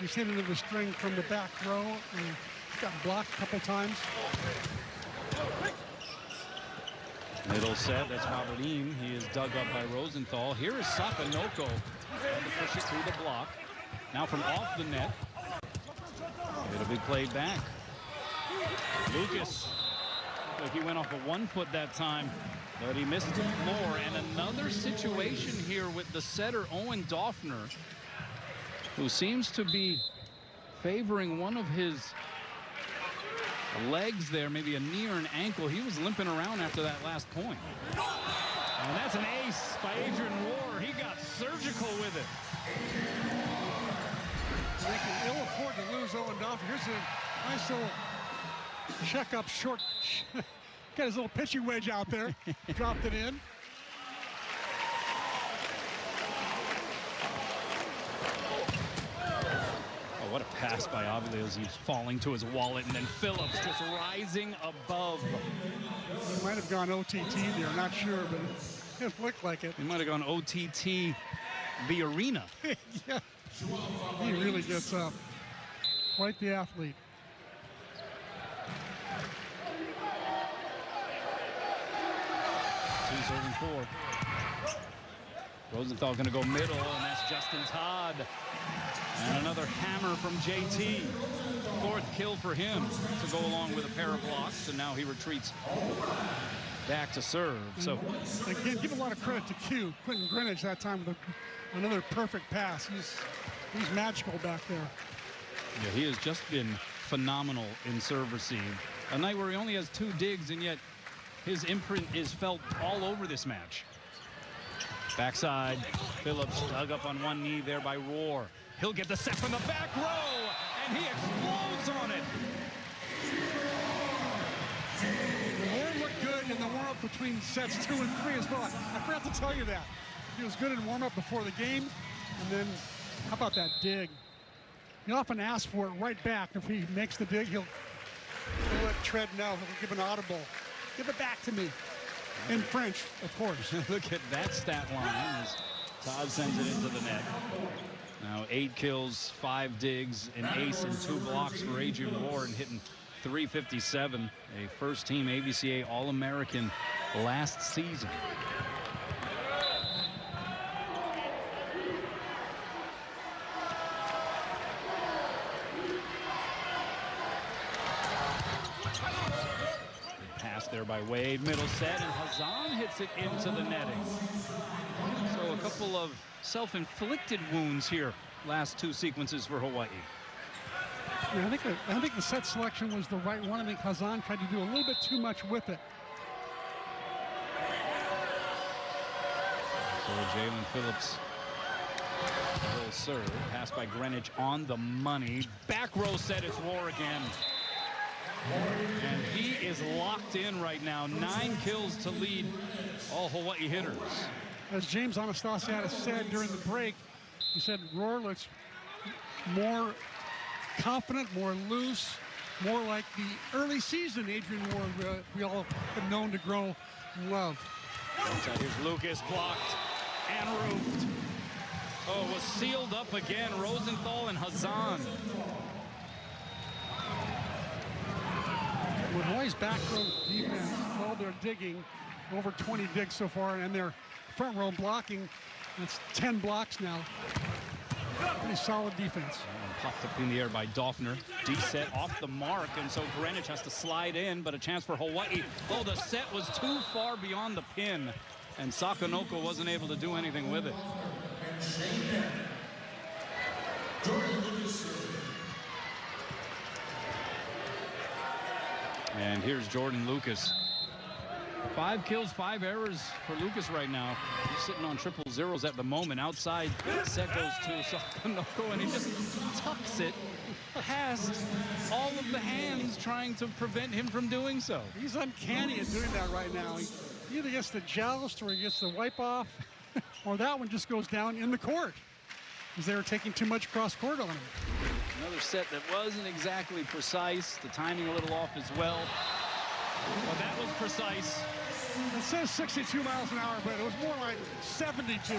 He's hit into the string from the back row and got blocked a couple times. Middle set, that's Robert-Eam. He is dug up by Rosenthal. Here is Sakanoko. Tried to push it through the block. Now from off the net. It'll be played back. Lucas, like he went off of 1 foot that time, but he missed more. And another situation here with the setter, Owen Doffner, who seems to be favoring one of his legs there, maybe a knee or an ankle. He was limping around after that last point. And that's an ace by Adrian War. He got surgical with it. They can ill afford to lose Owen Doffner. Here's a nice little check-up short. Got his little pitching wedge out there. Dropped it in. What a pass by Avila as he's falling to his wallet, and then Phillips just rising above. He might have gone OTT there, not sure, but it looked like it. He might have gone OTT the arena. Yeah, he really gets up. Quite the athlete. Two serving 4. Rosenthal going to go middle, and that's Justin Todd. And another hammer from JT. 4th kill for him to go along with a pair of blocks, and now he retreats back to serve. So again, give a lot of credit to Q. Quentin Greenwich that time with another perfect pass. He's magical back there. Yeah, he has just been phenomenal in serve receive. A night where he only has 2 digs, and yet his imprint is felt all over this match. Backside, Phillips dug up on one knee there by Rohr. He'll get the set from the back row, and he explodes on it. Rohr looked good in the warm-up between sets 2 and 3 as well. I forgot to tell you that. He was good in warm-up before the game, and then how about that dig? He often asks for it right back. If he makes the dig, he'll let Tread know. He'll give an audible. Give it back to me. In French, of course. Look at that stat line as Todd sends it into the net. Now 8 kills, 5 digs, an ace, and 2 blocks for Adrian Rohr, and hitting .357, a first-team ABCA All-American last season. There by Wade, middle set, and Hazan hits it into the netting. So a couple of self-inflicted wounds here, last 2 sequences for Hawaii. Yeah, I think the set selection was the right one. I think Hazan tried to do a little bit too much with it. So Jalen Phillips will serve, passed by Greenwich on the money. Back row set, it's Rohr again. And he is locked in right now. 9 kills to lead all Hawaii hitters. As James Anastasiadis said during the break, he said Rohr looks more confident, more loose, more like the early season Adrian Rohr we all have known to grow and love. Here's Lucas, blocked and roofed. Oh, was sealed up again. Rosenthal and Hazan. With Hawaii's back row defense, all their digging, over 20 digs so far, and their front row blocking, it's 10 blocks now. Pretty solid defense. Popped up in the air by Doffner. D-set off the mark, and so Greenwich has to slide in, but a chance for Hawaii. Oh, the set was too far beyond the pin, and Sakonoko wasn't able to do anything with it. And here's Jordan Lucas. 5 kills, 5 errors for Lucas right now. He's sitting on 000s at the moment. Outside set goes to Sakonoko, and he just tucks it past all of the hands trying to prevent him from doing so. He's uncanny at doing that right now. He either gets the joust or he gets the wipe off, or that one just goes down in the court because they were taking too much cross court on him. Another set that wasn't exactly precise. The timing a little off as well. Well, that was precise. It says 62 miles an hour, but it was more like 72.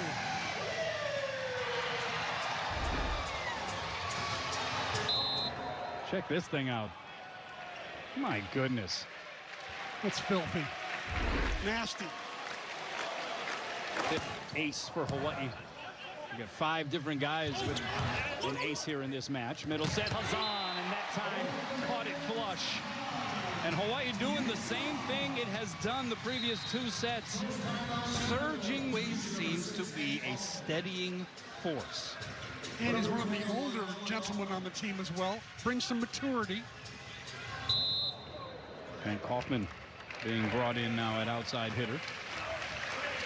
Check this thing out. My goodness. It's filthy. Nasty. 5th ace for Hawaii. We got 5 different guys with an ace here in this match. Middle set, Hazan, and that time caught it flush. And Hawaii doing the same thing it has done the previous 2 sets. Surging ways seems to be a steadying force. And he's one of the older gentlemen on the team as well. Brings some maturity. And Kaufman being brought in now at outside hitter.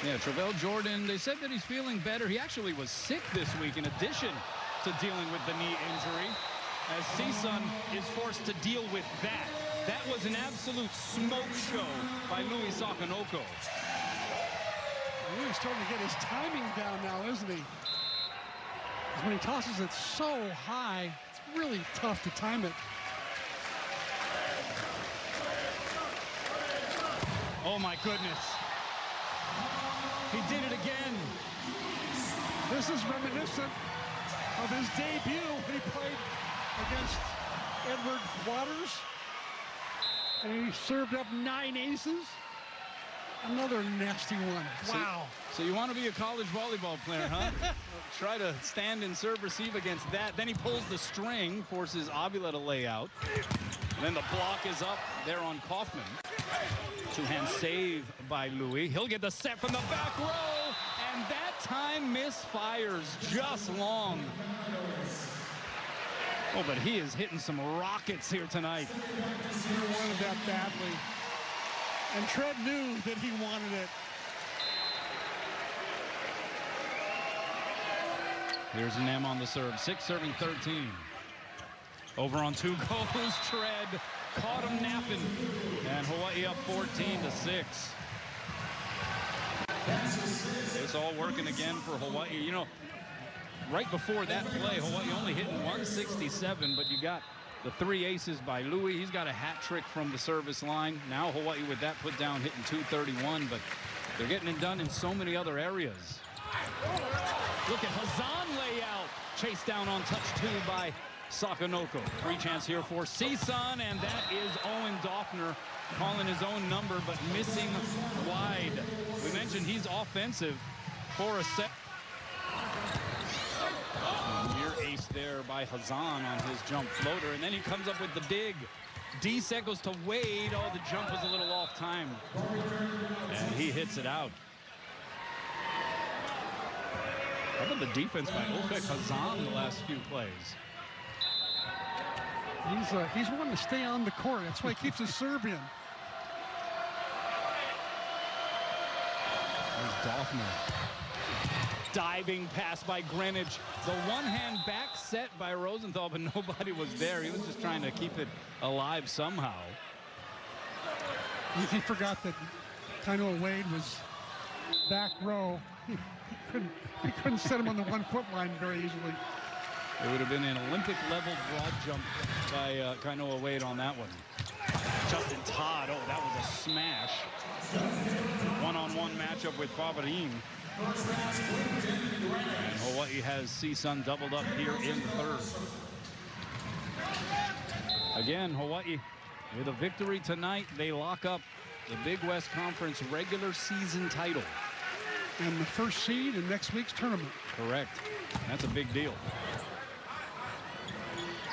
Yeah, Travell Jordan, they said that he's feeling better. He actually was sick this week in addition to dealing with the knee injury, as CSUN is forced to deal with that. That was an absolute smoke show by Louis Sakonoko. He's starting to get his timing down now, isn't he? Because when he tosses it so high, it's really tough to time it. Oh my goodness. He did it again. This is reminiscent of his debut when he played against Edward Waters. And he served up 9 aces. Another nasty one. Wow. So you want to be a college volleyball player, huh? Try to stand and serve receive against that. Then he pulls the string, forces Avila to lay out. Then the block is up there on Kaufman. 2-hand save by Louis. He'll get the set from the back row, and that time misfires just long. Oh, but he is hitting some rockets here tonight. He wanted that badly. And Tread knew that he wanted it. Here's Nem on the serve. 6 serving 13. Over on 2 goes Tread. Caught him napping. And Hawaii up 14-6. It's all working again for Hawaii. You know, right before that play, Hawaii only hitting 167, but you got the 3 aces by Louis. He's got a hat trick from the service line. Now Hawaii with that put down hitting 231, but they're getting it done in so many other areas. Look at Hazan layout. Chased down on touch 2 by Sakanoko. Free chance here for CSUN, and that is Owen Doffner calling his own number, but missing wide. We mentioned he's offensive for a set. Near ace there by Hazan on his jump floater, and then he comes up with the dig. D-set goes to Wade. Oh, the jump was a little off time. And he hits it out. How about the defense by Opek Hazan the last few plays? He's wanting to stay on the court. That's why he keeps his serve in. There's Doffner. Diving pass by Greenwich. The one-hand back set by Rosenthal, but nobody was there. He was just trying to keep it alive somehow. He forgot that Kainoa Wade was back row. He couldn't set him on the 1-foot line very easily. It would have been an Olympic-level broad jump by Kainoa Wade on that one. Justin Todd, oh, that was a smash. One-on-one matchup with Favarin. And Hawaii has CSUN doubled up here in the third. Again, Hawaii with a victory tonight, they lock up the Big West Conference regular season title. And the first seed in next week's tournament. Correct. That's a big deal.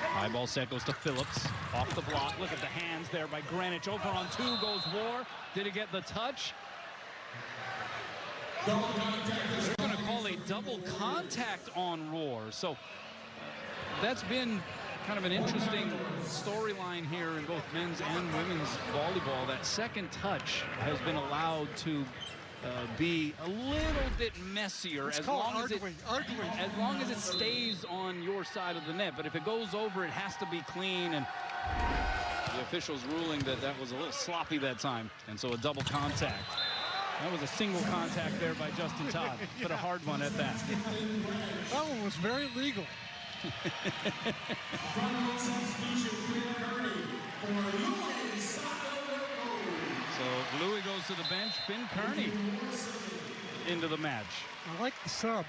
High ball set goes to Phillips. Off the block. Look at the hands there by Greenwich. Over on 2 goes War. Did he get the touch? They're going to call a double contact on Roar. So that's been kind of an interesting storyline here in both men's and women's volleyball. That second touch has been allowed to be a little bit messier as long as it stays on your side of the net. But if it goes over, it has to be clean. And the officials ruling that that was a little sloppy that time, and so a double contact. That was a single contact there by Justin Todd, but a hard one at that. That one was very legal. So Louis goes to the bench. Finn Kearney into the match. I like the sub.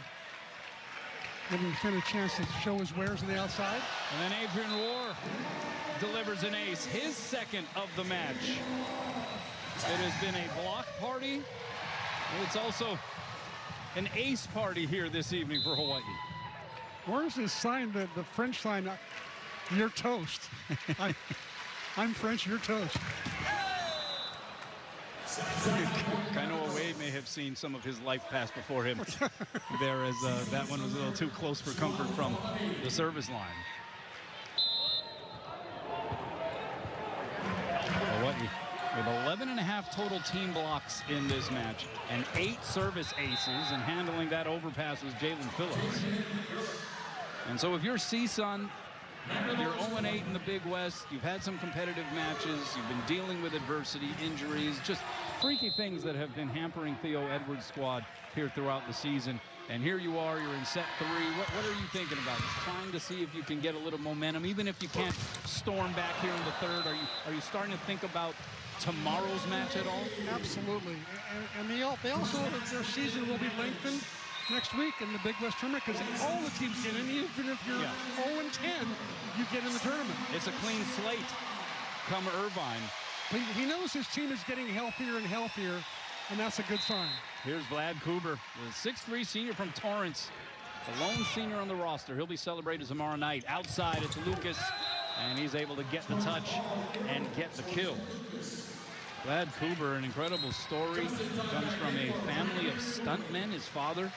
Giving Finn a chance to show his wares on the outside. And then Adrian Rohr delivers an ace, his second of the match. It has been a block party. It's also an ace party here this evening for Hawaii. Where's this sign, the French sign, you're toast. I'm French, you're toast. Kainoa Wade may have seen some of his life pass before him there, as that one was a little too close for comfort from the service line. Hawaii with 11.5 total team blocks in this match and 8 service aces, and handling that overpass was Jalen Phillips. And so if you're CSUN, you're 0-8 in the Big West. You've had some competitive matches. You've been dealing with adversity, injuries, just freaky things that have been hampering Theo Edwards' squad here throughout the season. And here you are, you're in set 3. What are you thinking about? Just trying to see if you can get a little momentum, even if you can't storm back here in the third. Are you starting to think about tomorrow's match at all? Absolutely. And they also, their season will be lengthened next week in the Big West tournament, because all the teams get in. Even if you're 0-10, you get in the tournament. It's a clean slate come Irvine. But he knows his team is getting healthier and healthier, and that's a good sign. Here's Vlad Kuber, the 6'3" senior from Torrance, the lone senior on the roster. He'll be celebrated tomorrow night. Outside, it's Lucas, and he's able to get the touch and get the kill. Vlad Kuber, an incredible story, comes from a family of stuntmen. His father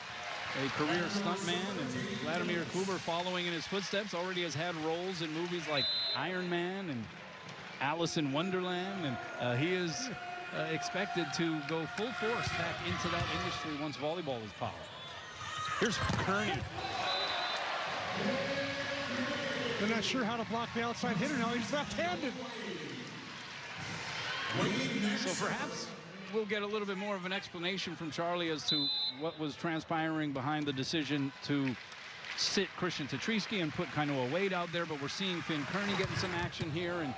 a career stuntman, and Vladimir Kuber, following in his footsteps, already has had roles in movies like Iron Man and Alice in Wonderland, and he is expected to go full force back into that industry once volleyball is power. Here's Kearney. They're not sure how to block the outside hitter now. He's left-handed. So perhaps we'll get a little bit more of an explanation from Charlie as to what was transpiring behind the decision to sit Christian Tetrisky and put Kainoa Wade out there. But we're seeing Finn Kearney getting some action here, and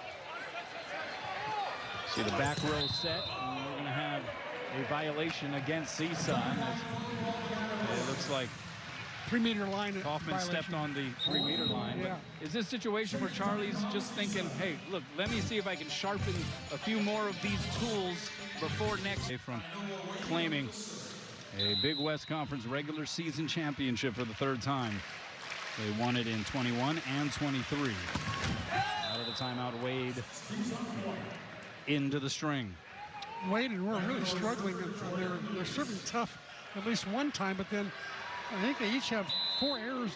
see the back row set, and we're going to have a violation against CSUN. It looks like 3-meter line. Kaufman stepped on the 3-meter line. Yeah. Is this a situation where Charlie's just thinking, hey, look, let me see if I can sharpen a few more of these tools before next day, from claiming a Big West Conference regular season championship for the 3rd time. They won it in 21 and 23. Out of the timeout, Wade into the string. Wade and Roar really struggling. They're serving tough at least one time, but then I think they each have 4 errors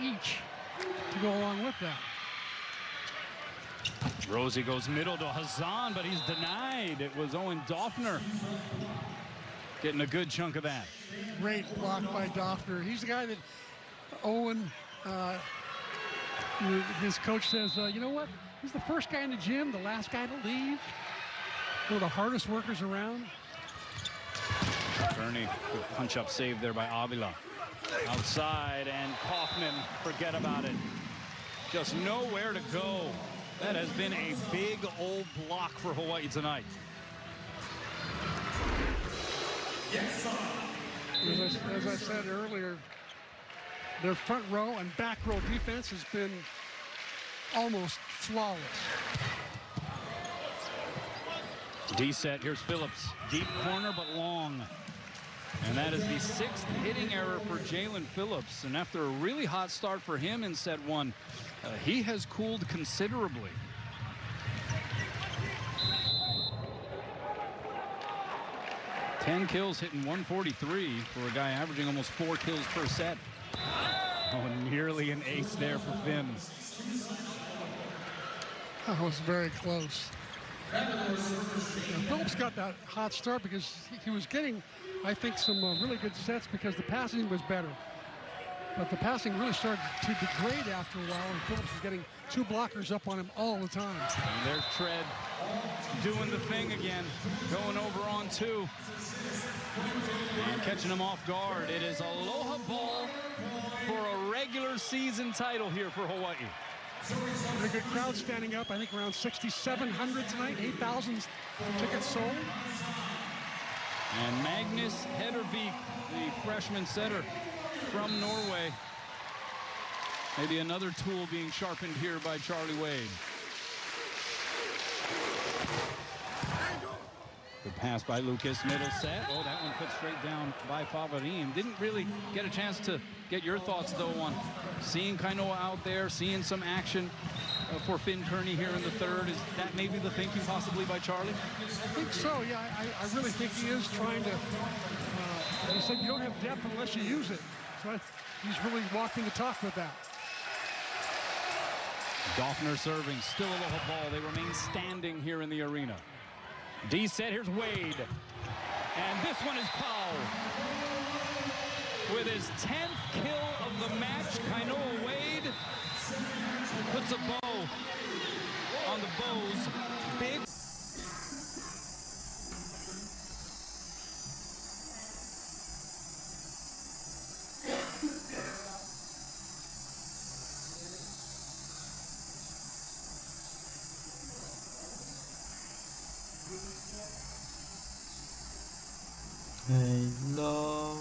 each to go along with that. Rosie goes middle to Hazan, but he's denied. It was Owen Doffner getting a good chunk of that. Great block by Doffner. He's the guy that Owen, his coach says, you know what? He's the first guy in the gym, the last guy to leave. One of the hardest workers around. Kearney, good punch-up save there by Avila. Outside, and Kaufman, forget about it. Just nowhere to go. That has been a big old block for Hawaii tonight. As I said earlier, their front row and back row defense has been almost flawless. D set, here's Phillips. Deep corner, but long. And that is the 6th hitting error for Jalen Phillips. And after a really hot start for him in set 1, he has cooled considerably. Ten kills, hitting 143 for a guy averaging almost 4 kills per set. Oh, nearly an ace there for Finn. That was very close. Phillips got that hot start because he was getting, I think, some really good sets because the passing was better. But the passing really started to degrade after a while, and Phillips was getting 2 blockers up on him all the time. And there's Tread doing the thing again, going over on 2. And catching him off guard. It is Aloha ball for a regular season title here for Hawaii. A good crowd standing up. I think around 6,700 tonight. 8,000 tickets sold. And Magnus Hedervik, the freshman setter from Norway. Maybe another tool being sharpened here by Charlie Wade. Good pass by Lucas, middle set. Oh, that one put straight down by Favarin. Didn't really get a chance to get your thoughts, though, on seeing Kainoa out there, seeing some action for Finn Kearney here in the 3rd. Is that maybe the thinking possibly by Charlie? I think so, yeah. I really think he is trying to, he said you don't have depth unless you use it. So he's really walking the talk with that. Doffner serving, still Aloha ball. They remain standing here in the arena. D set, here's Wade. And this one is Powell. With his 10th kill of the match, Kainoa Wade puts a bow on the Bows. Big. Hello.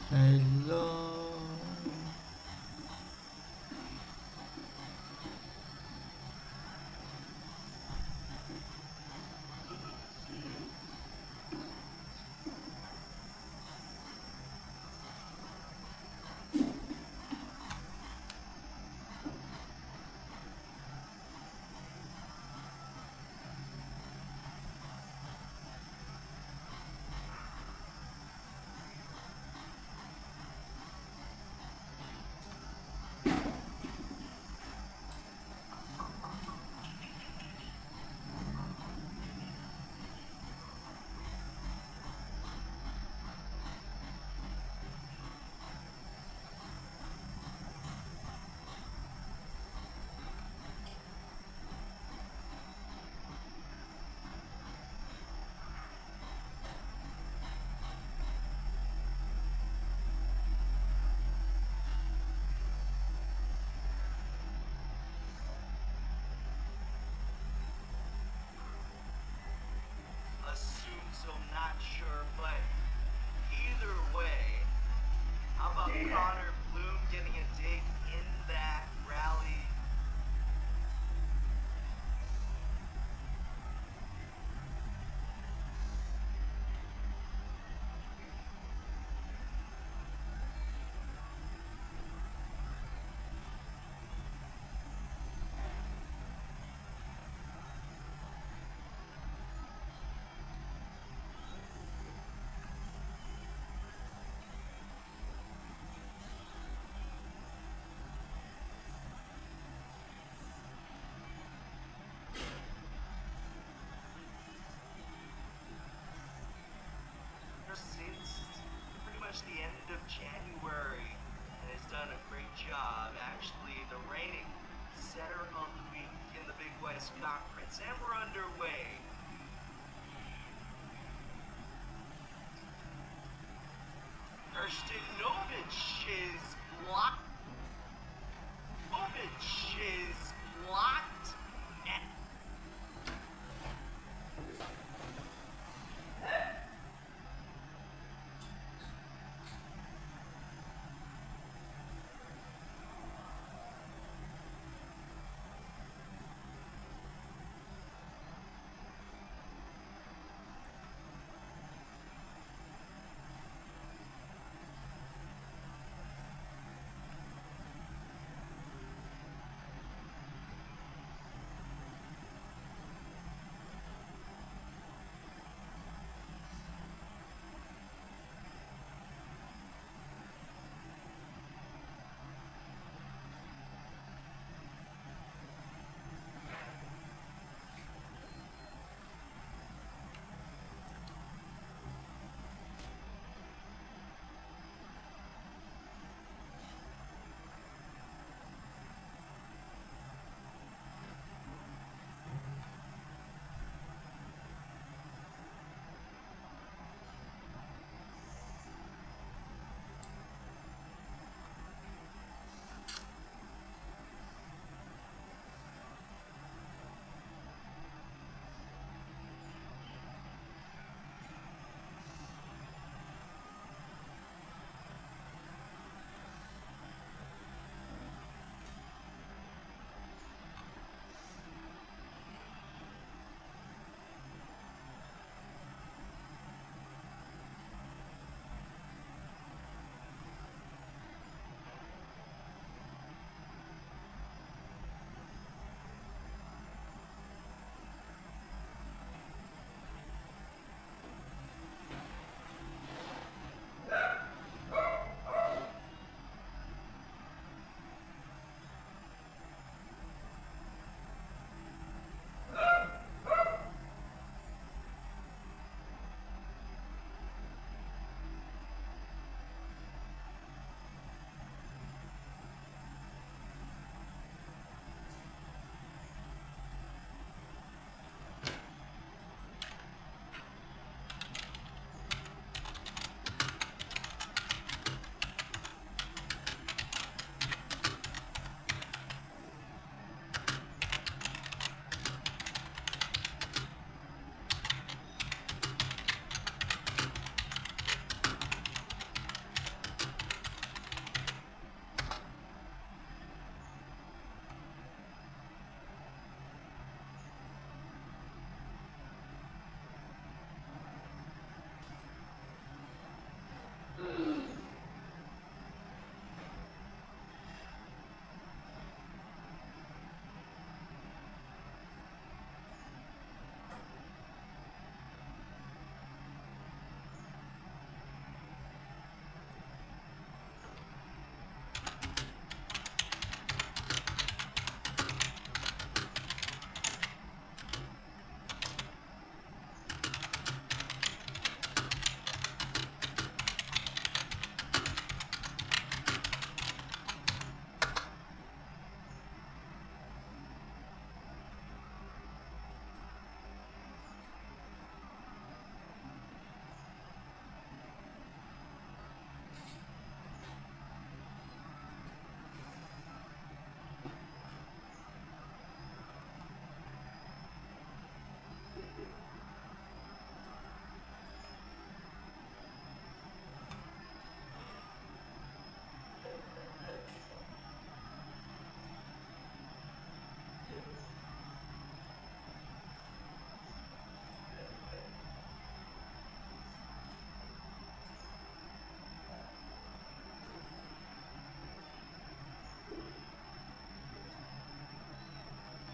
Hello. Assume so, not sure, but either way, how about Connor Bloom getting a dig in that rally? Since pretty much the end of January, and has done a great job. Actually, the reigning setter of the week in the Big West Conference, and we're underway. Kirsten Novich is blocked. Novich is blocked. And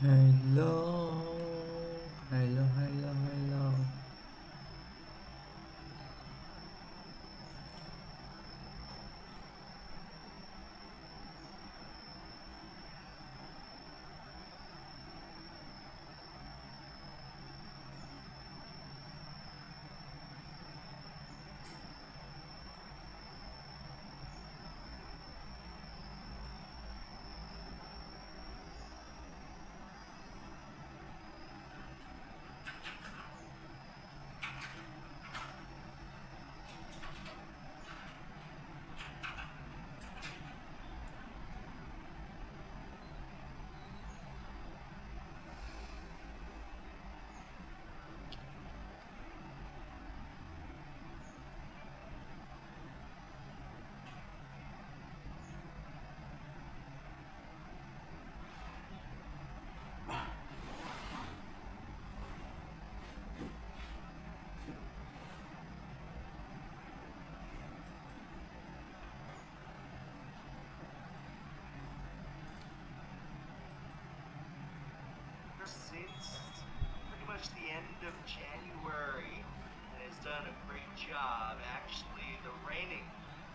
Hello, hello, hello, hello. Since pretty much the end of January and has done a great job. Actually, the reigning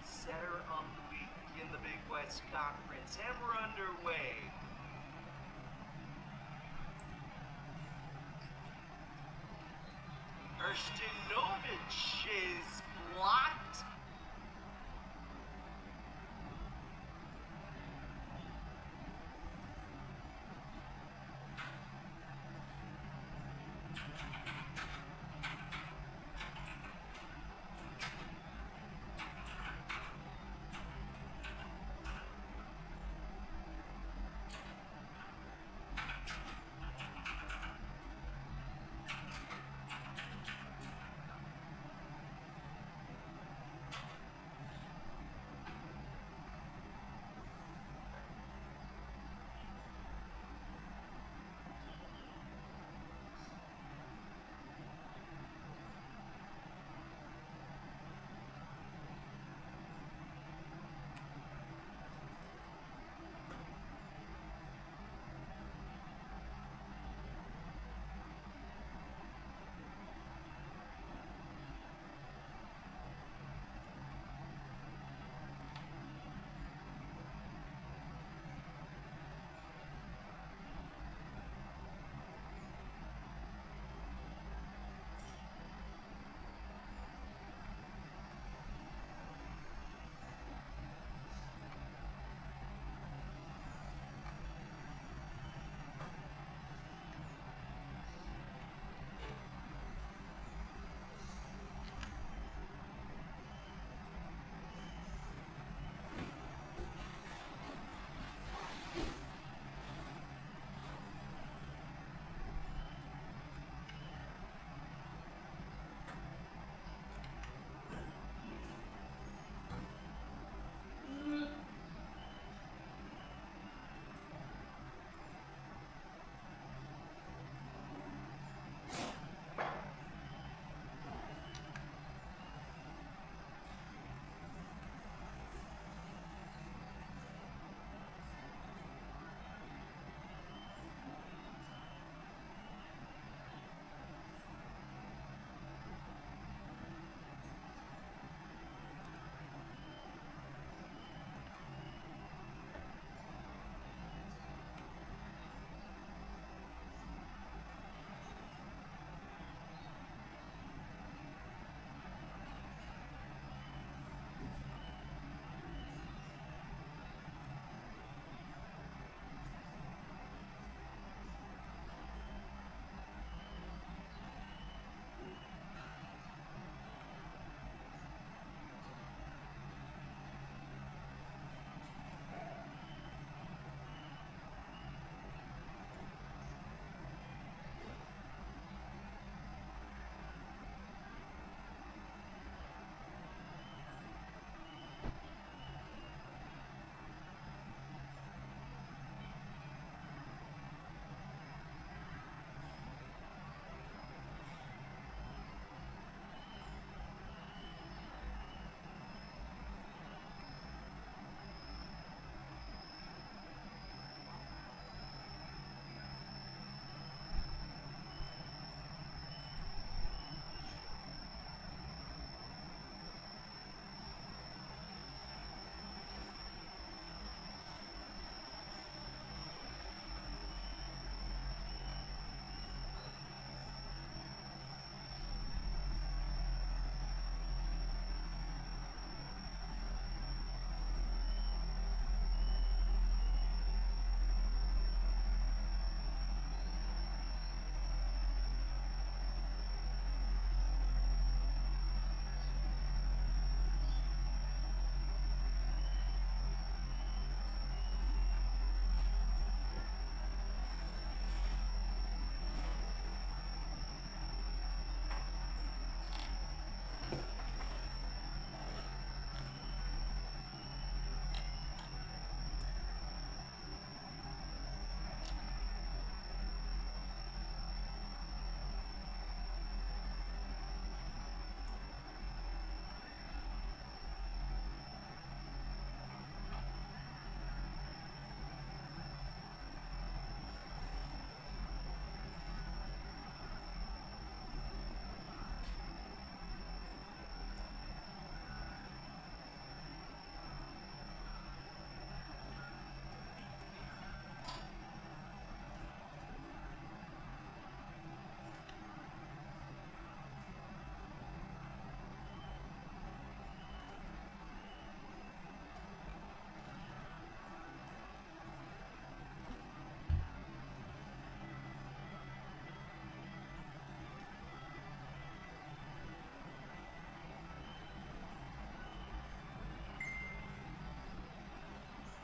setter of the week in the Big West Conference, and we're underway. Erstinovich is blocked.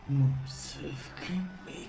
Move safe, keep me